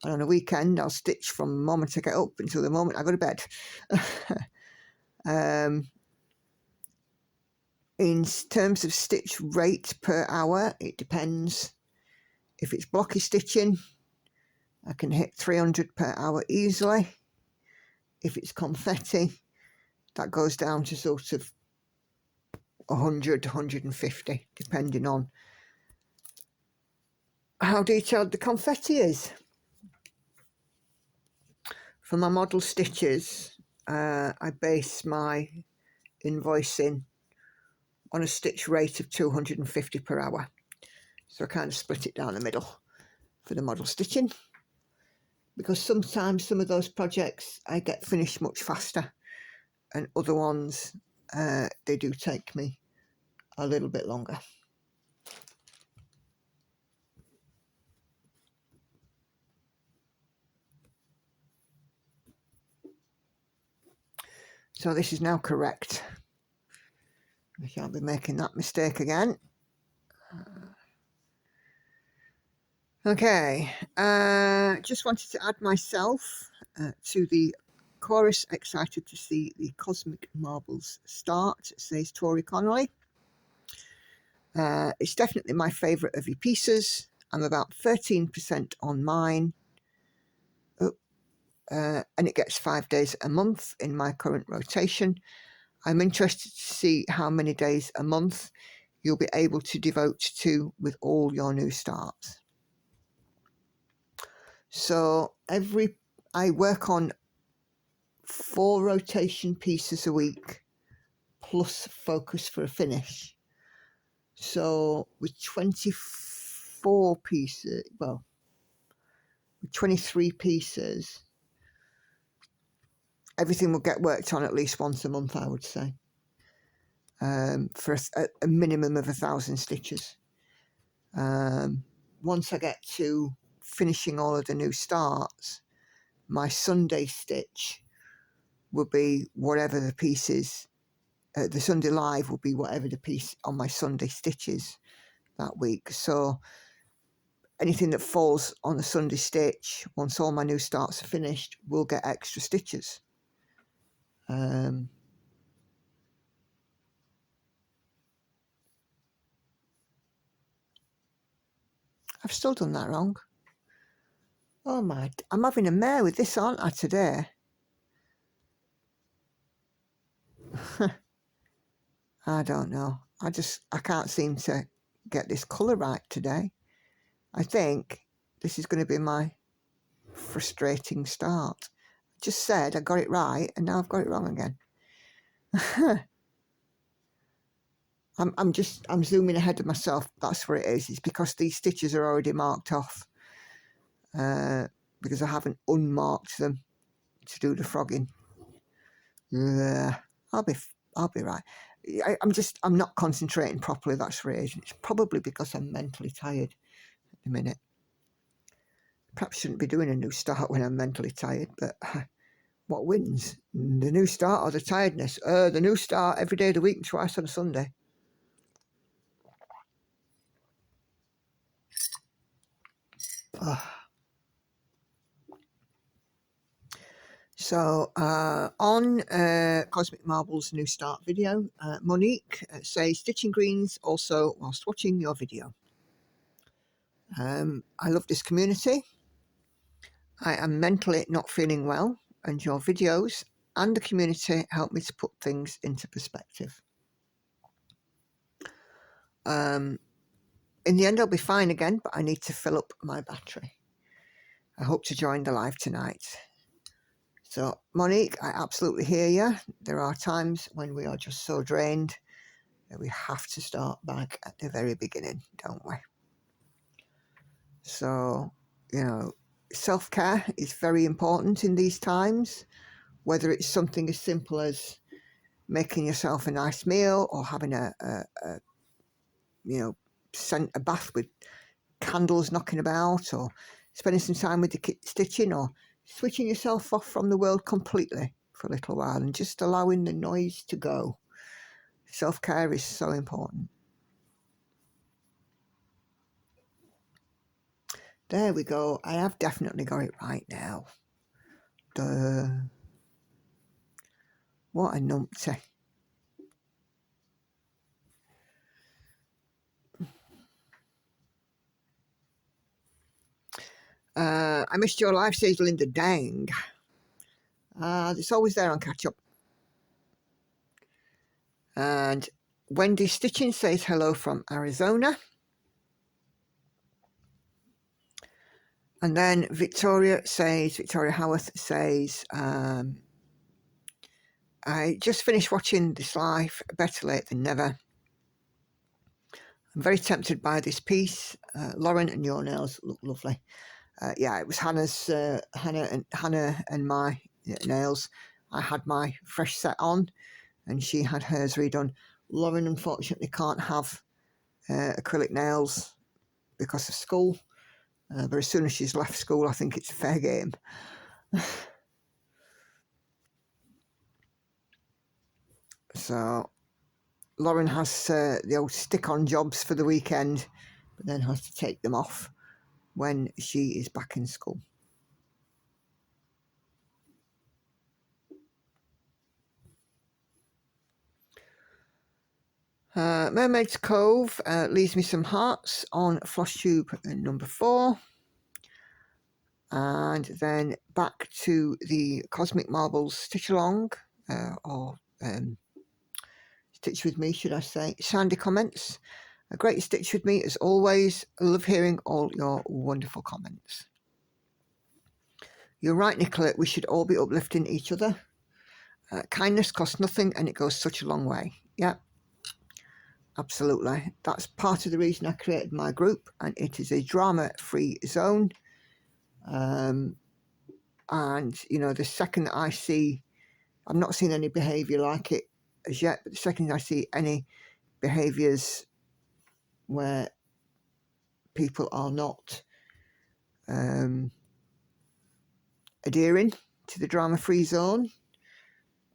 And on a weekend, I'll stitch from the moment I get up until the moment I go to bed. In terms of stitch rate per hour, it depends. If it's blocky stitching, I can hit 300 per hour easily. If it's confetti, that goes down to sort of 100 to 150, depending on how detailed the confetti is. For my model stitches, I base my invoicing on a stitch rate of 250 per hour. So I kind of split it down the middle for the model stitching, because sometimes some of those projects I get finished much faster, and other ones they do take me a little bit longer. So this is now correct. I shan't be making that mistake again. Okay, just wanted to add myself to the chorus, excited to see the Cosmic Marbles start, says Tori Connolly. It's definitely my favourite of your pieces. I'm about 13% on mine. And it gets 5 days a month in my current rotation. I'm interested to see how many days a month you'll be able to devote to with all your new starts. So I work on 4 rotation pieces a week plus focus for a finish. So with 24 pieces, well, with 23 pieces, everything will get worked on at least once a month, I would say, for a minimum of 1,000 stitches. Once I get to finishing all of the new starts, my Sunday stitch will be whatever the piece is. The Sunday live will be whatever the piece on my Sunday stitches that week. So anything that falls on a Sunday stitch, once all my new starts are finished, will get extra stitches. I've still done that wrong. Oh my, I'm having a mare with this, aren't I, today? I don't know. I can't seem to get this colour right today. I think this is going to be my frustrating start. I just said I got it right, and now I've got it wrong again. I'm zooming ahead of myself. That's what it is. It's because these stitches are already marked off, because I haven't unmarked them to do the frogging. I'll be right. I'm not concentrating properly. That's what it is. It's probably because I'm mentally tired at the minute. Perhaps shouldn't be doing a new start when I'm mentally tired, but what wins? The new start or the tiredness? The new start every day of the week, twice on a Sunday. So on Cosmic Marbles new start video, Monique says stitching greens also whilst watching your video. I love this community. I am mentally not feeling well, and your videos and the community help me to put things into perspective. In the end, I'll be fine again, but I need to fill up my battery. I hope to join the live tonight. So, Monique, I absolutely hear you. There are times when we are just so drained that we have to start back at the very beginning, don't we? So, you know, self-care is very important in these times, whether it's something as simple as making yourself a nice meal, or having a bath with candles knocking about, or spending some time with the stitching, or switching yourself off from the world completely for a little while and just allowing the noise to go. Self-care is so important. There we go. I have definitely got it right now. Duh. What a numpty. I missed your live, says Linda. Dang. It's always there on catch up. And Wendy Stitching says hello from Arizona. And then Victoria Howarth says, I just finished watching this live, better late than never. I'm very tempted by this piece. Lauren, and your nails look lovely. Yeah, it was Hannah and my nails. I had my fresh set on and she had hers redone. Lauren unfortunately can't have acrylic nails because of school. But as soon as she's left school, I think it's fair game. So Lauren has the old stick-on jobs for the weekend, but then has to take them off when she is back in school. Mermaid's Cove leaves me some hearts on Flosstube number 4. And then back to the Cosmic Marbles Stitch Along, or Stitch With Me, should I say. Sandy comments. A great Stitch With Me as always. I love hearing all your wonderful comments. You're right, Nicola, we should all be uplifting each other. Kindness costs nothing and it goes such a long way. Yeah, absolutely. That's part of the reason I created my group, and it is a drama-free zone. And, you know, the second I see, I've not seen any behaviour like it as yet, but the second I see any behaviours where people are not adhering to the drama-free zone,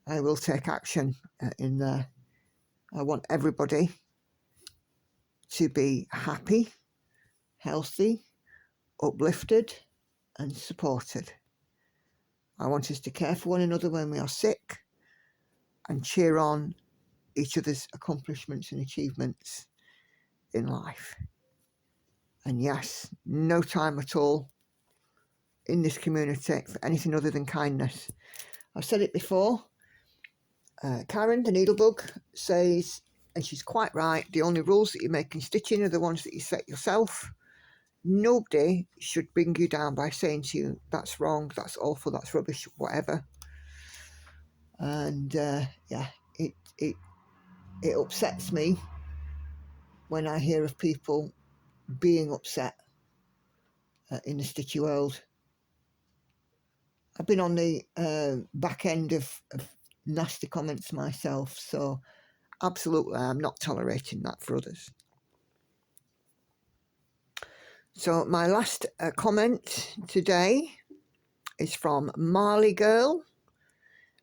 I will take action in there. I want everybody to be happy, healthy, uplifted and supported. I want us to care for one another when we are sick and cheer on each other's accomplishments and achievements in life. And yes, no time at all in this community for anything other than kindness. I've said it before. Karen, the needlebug, says, and she's quite right, the only rules that you make in stitching are the ones that you set yourself. Nobody should bring you down by saying to you, that's wrong, that's awful, that's rubbish, whatever. And yeah, it upsets me when I hear of people being upset in the stitchy world. I've been on the back end of nasty comments myself, so absolutely I'm not tolerating that for others. So my last comment today is from Marley Girl,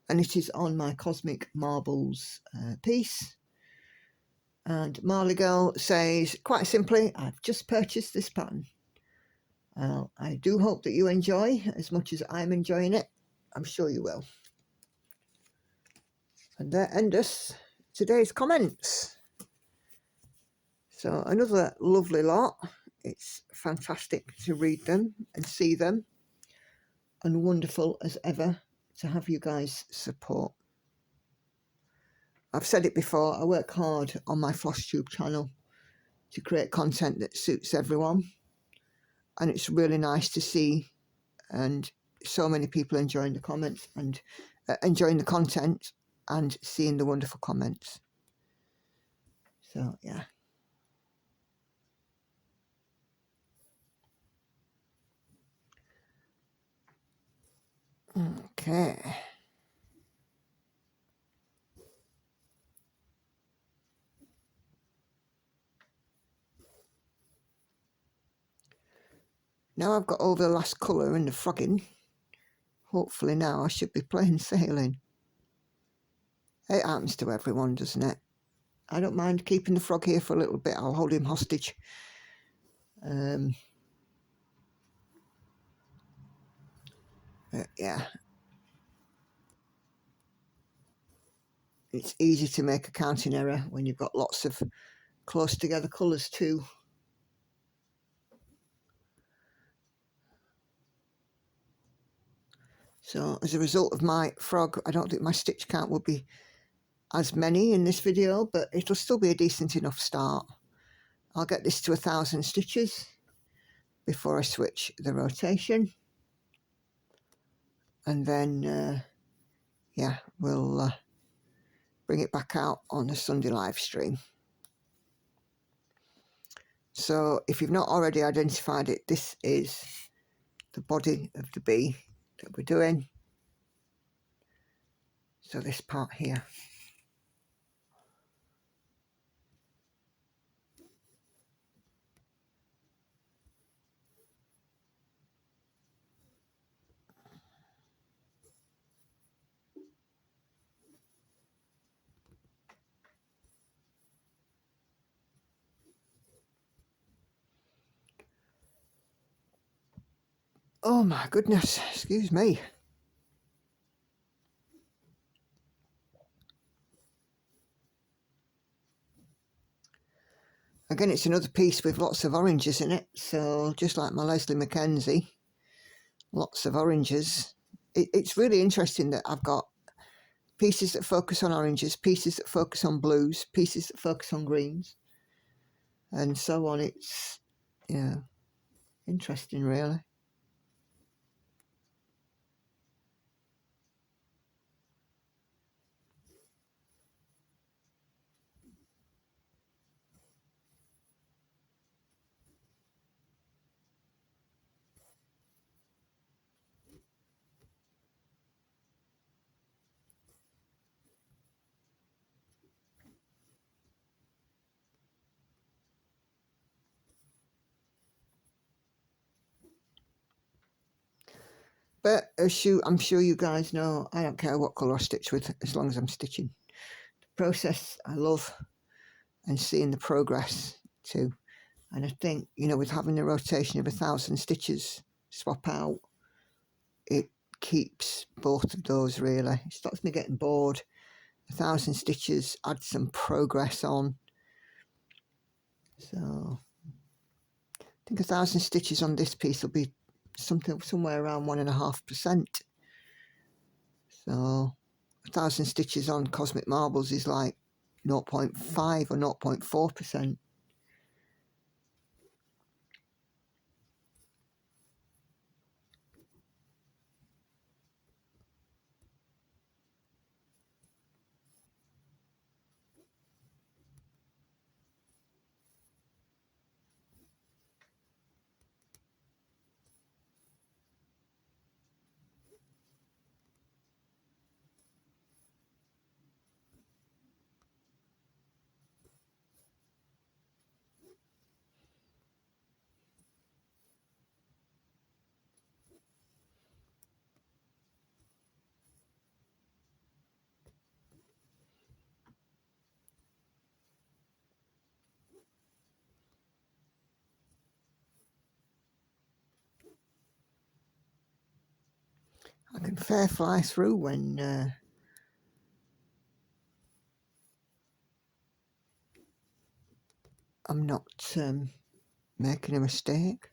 and it is on my Cosmic Marbles piece. And Marley Girl says, quite simply, I've just purchased this pattern. I do hope that you enjoy as much as I'm enjoying it. I'm sure you will. And there end us today's comments. So another lovely lot. It's fantastic to read them and see them, and wonderful as ever to have you guys support. I've said it before, I work hard on my Flosstube channel to create content that suits everyone, and it's really nice to see and so many people enjoying the comments and enjoying the content and seeing the wonderful comments. So yeah. Okay. Now I've got all the last colour in the frogging, hopefully now I should be plain sailing. It happens to everyone, doesn't it? I don't mind keeping the frog here for a little bit. I'll hold him hostage. Yeah. It's easy to make a counting error when you've got lots of close together colours too. So as a result of my frog, I don't think my stitch count will be as many in this video, but it'll still be a decent enough start. I'll get this to 1,000 stitches before I switch the rotation. And then, yeah, we'll bring it back out on the Sunday live stream. So if you've not already identified it, this is the body of the bee that we're doing. So this part here. Oh my goodness, excuse me. Again, it's another piece with lots of oranges in it. So just like my Lesley McKenzie, lots of oranges. It's really interesting that I've got pieces that focus on oranges, pieces that focus on blues, pieces that focus on greens, and so on. It's, yeah, interesting really. But I'm sure you guys know, I don't care what colour I stitch with as long as I'm stitching. The process I love, and seeing the progress too. And I think, you know, with having a rotation of 1,000 stitches swap out, it keeps both of those really. It stops me getting bored. 1,000 stitches, add some progress on. So I think 1,000 stitches on this piece will be somewhere around 1.5%. So 1,000 stitches on Cosmic Marbles is like 0.5 or 0.4%. I can fair fly through when I'm not making a mistake.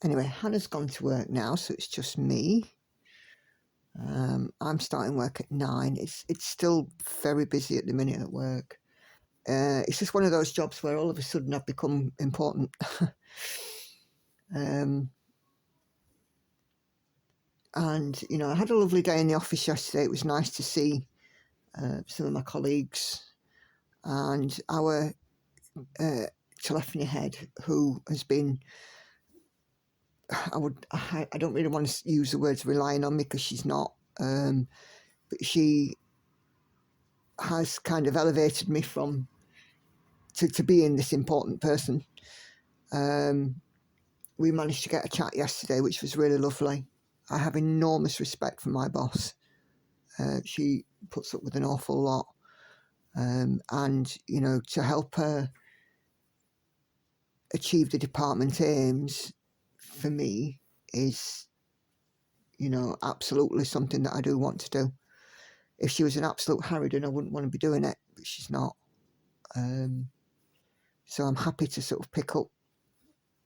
Anyway, Hannah's gone to work now, so it's just me. I'm starting work at 9. It's still very busy at the minute at work. It's just one of those jobs where all of a sudden I've become important. And, you know, I had a lovely day in the office yesterday. It was nice to see some of my colleagues and our telephony head, who has been, I don't really want to use the words relying on me, because she's not, but she has kind of elevated me from to being this important person. we managed to get a chat yesterday, which was really lovely. I have enormous respect for my boss. She puts up with an awful lot. And, you know, to help her achieve the department aims, for me, is, you know, absolutely something that I do want to do. If she was an absolute harridan, I wouldn't want to be doing it, but she's not. So I'm happy to sort of pick up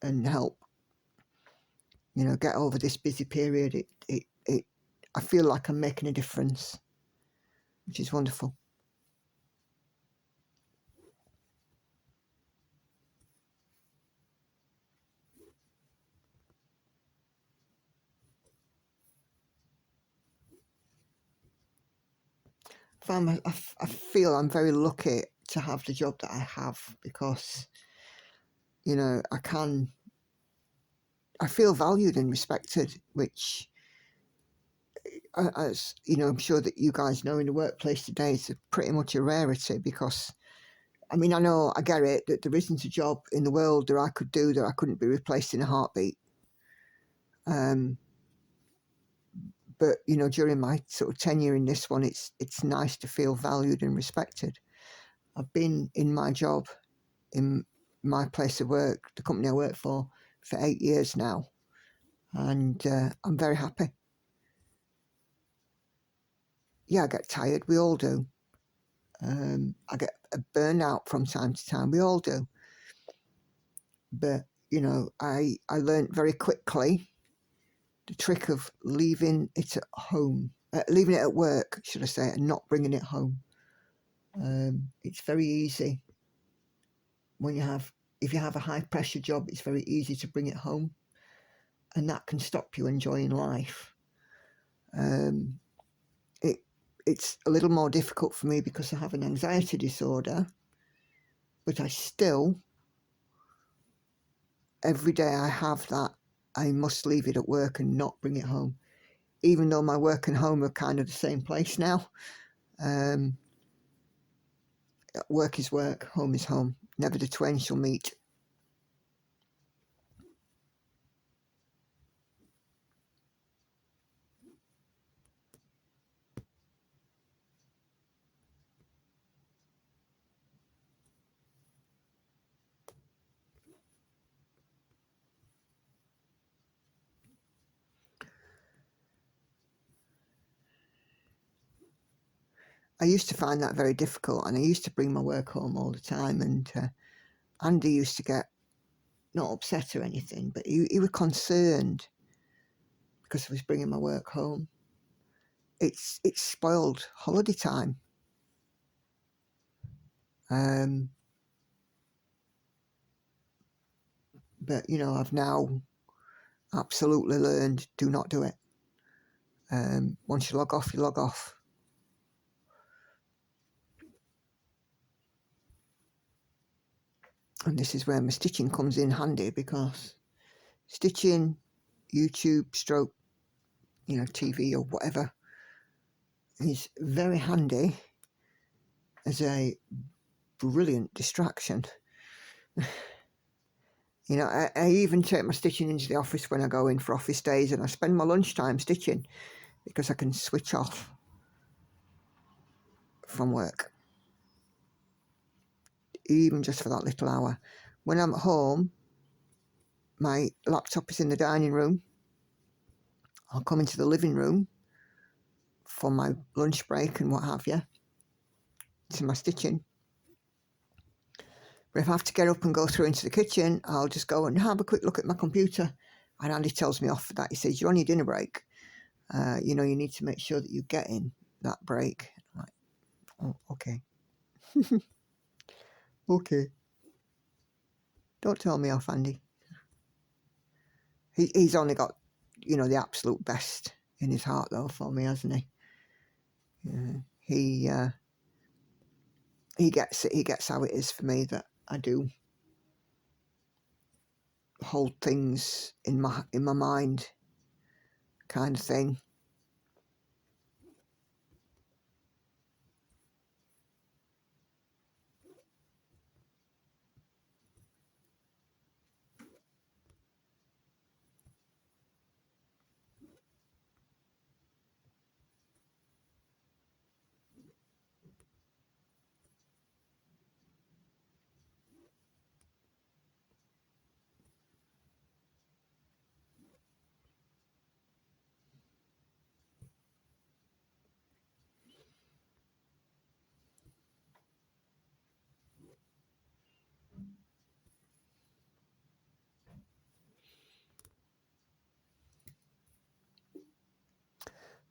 and help, you know, get over this busy period. I feel like I'm making a difference, which is wonderful. I feel I'm very lucky to have the job that I have, because, you know, I feel valued and respected, which, as you know, I'm sure that you guys know, in the workplace today, is pretty much a rarity. Because, I mean, I get it, that there isn't a job in the world that I could do that I couldn't be replaced in a heartbeat. But, you know, during my sort of tenure in this one, it's nice to feel valued and respected. I've been in my job, in my place of work, the company I work for 8 years now, and I'm very happy. Yeah, I get tired, we all do. I get a burnout from time to time, we all do. But, you know, I learned very quickly the trick of leaving it at home, leaving it at work, should I say, and not bringing it home. It's very easy when if you have a high pressure job, it's very easy to bring it home, and that can stop you enjoying life. It's a little more difficult for me because I have an anxiety disorder, but I still, every day I have that, I must leave it at work and not bring it home. Even though my work and home are kind of the same place now. Work is work, home is home. Never the twain shall meet. I used to find that very difficult, and I used to bring my work home all the time, and Andy used to get, not upset or anything, but he was concerned because I was bringing my work home. It's spoiled holiday time. But, you know, I've now absolutely learned, do not do it. Once you log off, you log off. And this is where my stitching comes in handy, because stitching, YouTube, stroke, you know, TV or whatever, is very handy as a brilliant distraction. You know, I even take my stitching into the office when I go in for office days, and I spend my lunchtime stitching because I can switch off from work, even just for that little hour. When I'm at home, my laptop is in the dining room. I'll come into the living room for my lunch break and what have you, to my stitching. But if I have to get up and go through into the kitchen, I'll just go and have a quick look at my computer. And Andy tells me off for that. He says, you're on your dinner break. You know, you need to make sure that you get in that break. I'm like, oh, okay. Okay. Don't tell me off, Andy. He's only got, you know, the absolute best in his heart, though, for me, hasn't he? He gets it. He gets how it is for me, that I do hold things in my mind, kind of thing.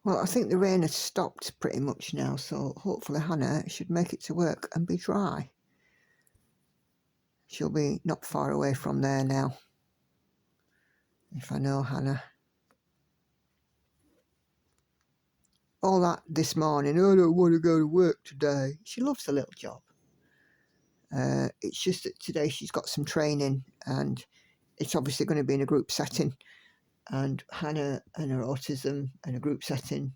Well, I think the rain has stopped pretty much now, so hopefully Hannah should make it to work and be dry. She'll be not far away from there now, if I know Hannah. All that this morning, I don't want to go to work today. She loves the little job. It's just that today she's got some training and it's obviously going to be in a group setting. And Hannah and her autism and a group setting,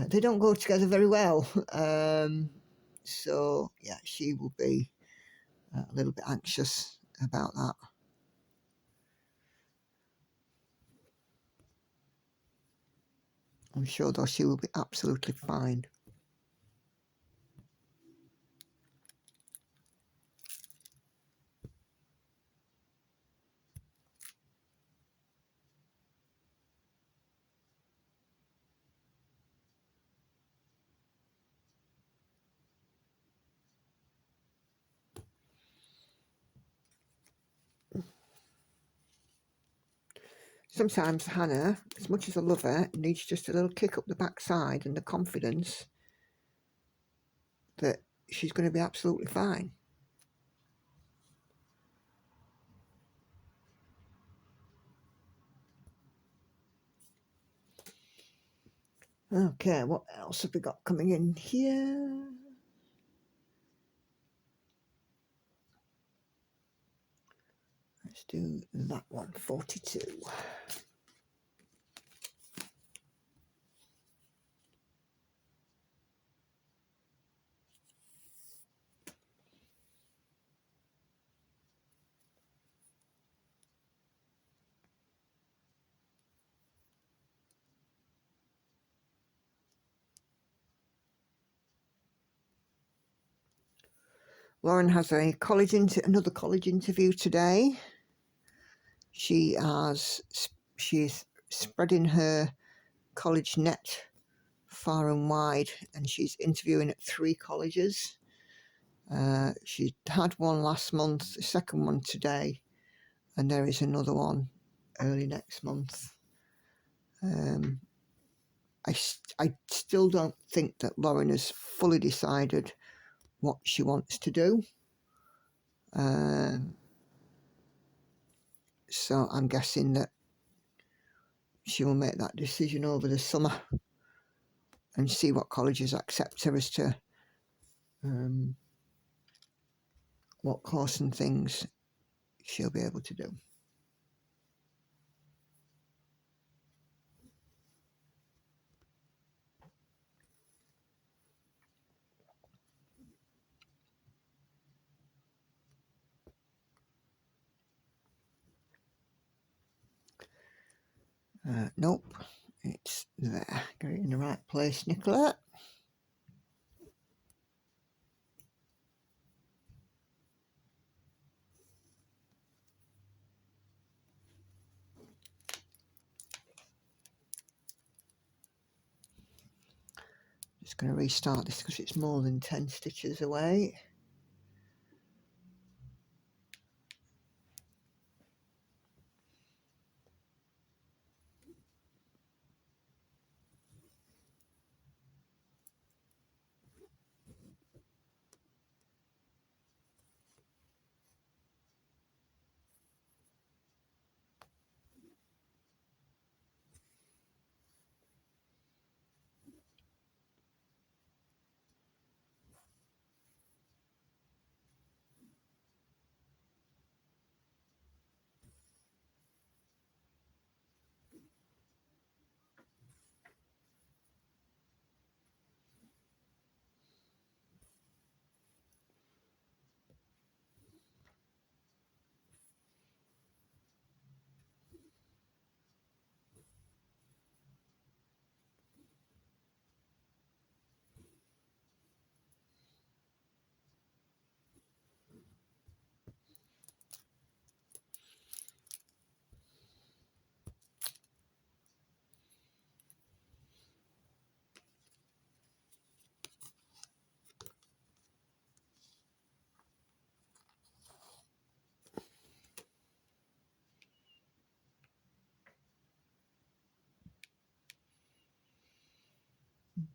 they don't go together very well. So, yeah, she will be a little bit anxious about that. I'm sure, though, she will be absolutely fine. Sometimes Hannah, as much as I love her, needs just a little kick up the backside and the confidence that she's going to be absolutely fine. Okay, what else have we got coming in here? Let's do that one, 42. Lauren has another college interview today. She's spreading her college net far and wide, and she's interviewing at 3 colleges. She had one last month, the second one today, and there is another one early next month. I still don't think that Lauren has fully decided what she wants to do. So I'm guessing that she will make that decision over the summer and see what colleges accept her as to what course and things she'll be able to do. Nope, it's there. Get it in the right place, Nicola. Just going to restart this because it's more than 10 stitches away.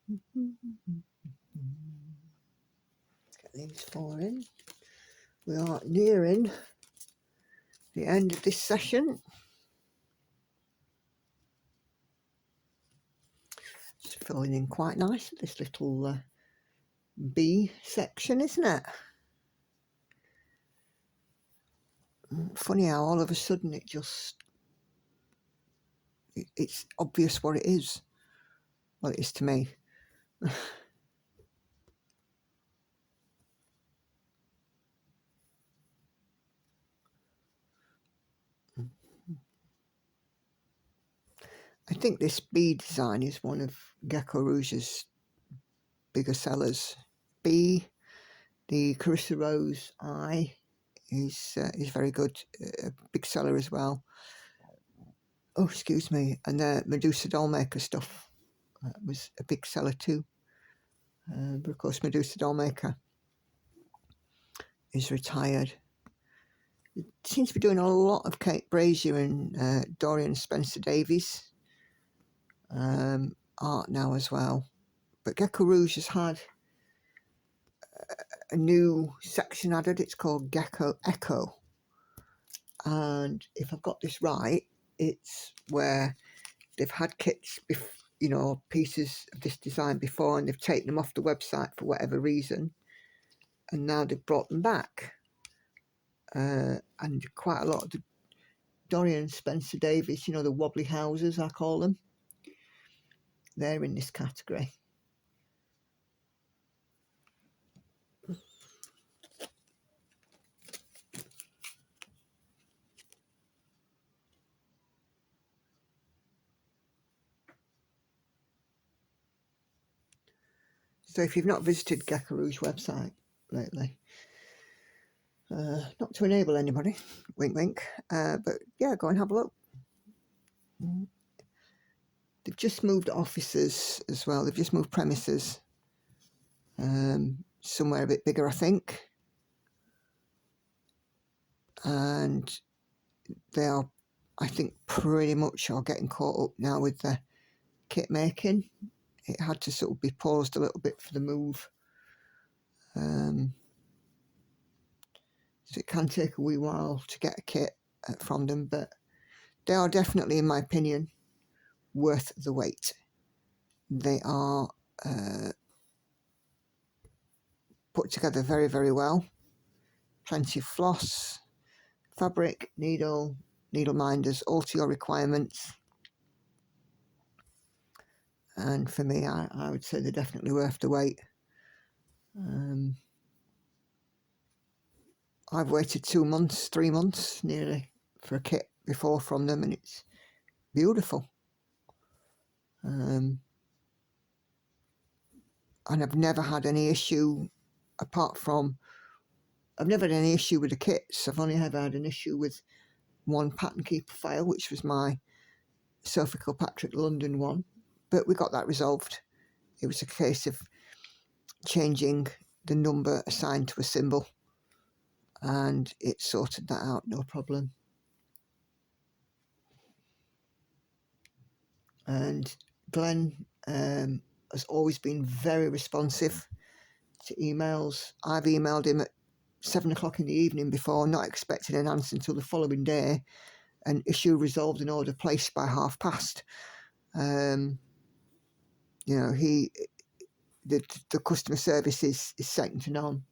Get these 4 in. We are nearing the end of this session. It's filling in quite nice, this little B section, isn't it? Funny how all of a sudden it's obvious what it is. Well, it is to me. I think this B design is one of GeckoRouge's bigger sellers. B, the Carissa Rose I, is very good, a big seller as well. Oh, excuse me, and the Medusa Dollmaker stuff was a big seller too. But of course, Medusa Dollmaker is retired. It seems to be doing a lot of Kate Brazier and Dorian Spencer Davies art now as well. But GeckoRouge has had a new section added. It's called Gecko Echo, and if I've got this right, it's where they've had kits, you know, pieces of this design before, and they've taken them off the website for whatever reason, and now they've brought them back. And quite a lot of the Dorian Spencer Davies, you know, the wobbly houses I call them, they're in this category. So if you've not visited GeckoRouge website lately, not to enable anybody, wink wink, but yeah, go and have a look. They've just moved offices as well. They've just moved premises somewhere a bit bigger, I think. And they are, I think, pretty much are getting caught up now with the kit making. It had to sort of be paused a little bit for the move. So it can take a wee while to get a kit from them, but they are definitely, in my opinion, worth the wait. They are put together very, very well. Plenty of floss, fabric, needle minders, all to your requirements. And for me, I would say they're definitely worth the wait. I've waited 2 months, 3 months nearly for a kit before from them, and it's beautiful. And I've never had any issue apart from, I've never had any issue with the kits. I've only ever had an issue with one pattern keeper file, which was my Sophie Kilpatrick London one, but we got that resolved. It was a case of changing the number assigned to a symbol, and it sorted that out, no problem. And Glenn has always been very responsive to emails. I've emailed him at 7 o'clock in the evening before, not expecting an answer until the following day, an issue resolved in order placed by past. You know, the customer service is second to none.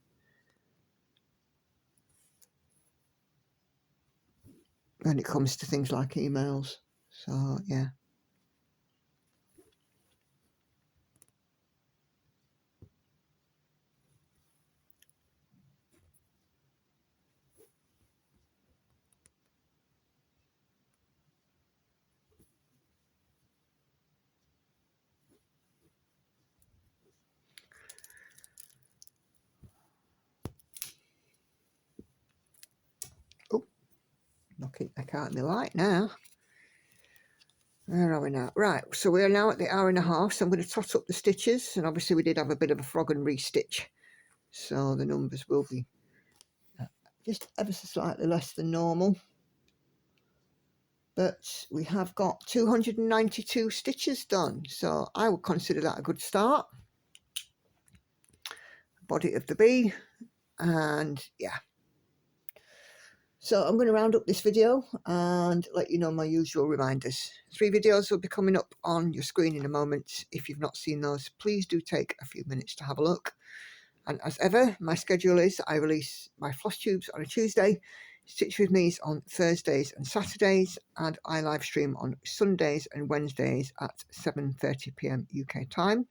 When it comes to things like emails. So yeah. Oh, knocking back out my light now. Where are we now? Right, so we are now at the hour and a half, so I'm going to tot up the stitches, and obviously we did have a bit of a frog and restitch, so the numbers will be just ever so slightly less than normal. but we have got 292 stitches done, so I would consider that a good start. Body of the bee, and yeah. So I'm going to round up this video and let you know my usual reminders. 3 videos will be coming up on your screen in a moment. If you've not seen those, please do take a few minutes to have a look. And as ever, my schedule is I release my Flosstubes on a Tuesday, Stitch With Me's on Thursdays and Saturdays, and I live stream on Sundays and Wednesdays at 7:30 p.m. UK time.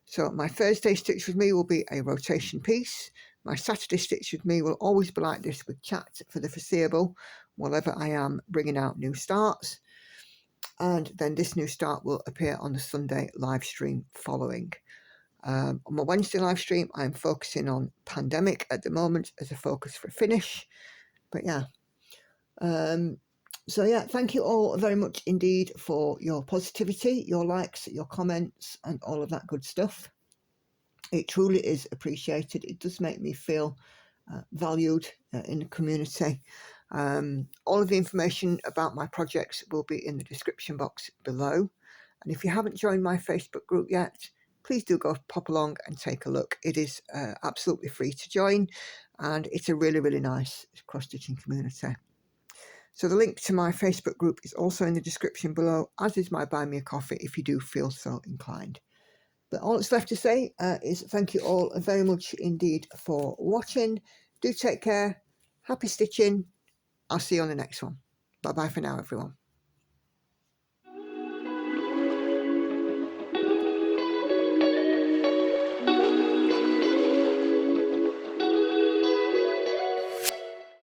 So my Thursday Stitch With Me will be a rotation piece. My Saturday Stitch With Me will always be like this, with chat for the foreseeable, whenever I am bringing out new starts. And then this new start will appear on the Sunday live stream following. On my Wednesday live stream, I'm focusing on pandemic at the moment as a focus for finish. But yeah. So yeah, thank you all very much indeed for your positivity, your likes, your comments, and all of that good stuff. It truly is appreciated. It does make me feel valued in the community. All of the information about my projects will be in the description box below. And if you haven't joined my Facebook group yet, please do go pop along and take a look. It is absolutely free to join, and it's a really, really nice cross-stitching community. So the link to my Facebook group is also in the description below, as is my Buy Me a Coffee if you do feel so inclined. But all that's left to say is thank you all very much indeed for watching. Do take care. Happy stitching. I'll see you on the next one. Bye bye for now, everyone.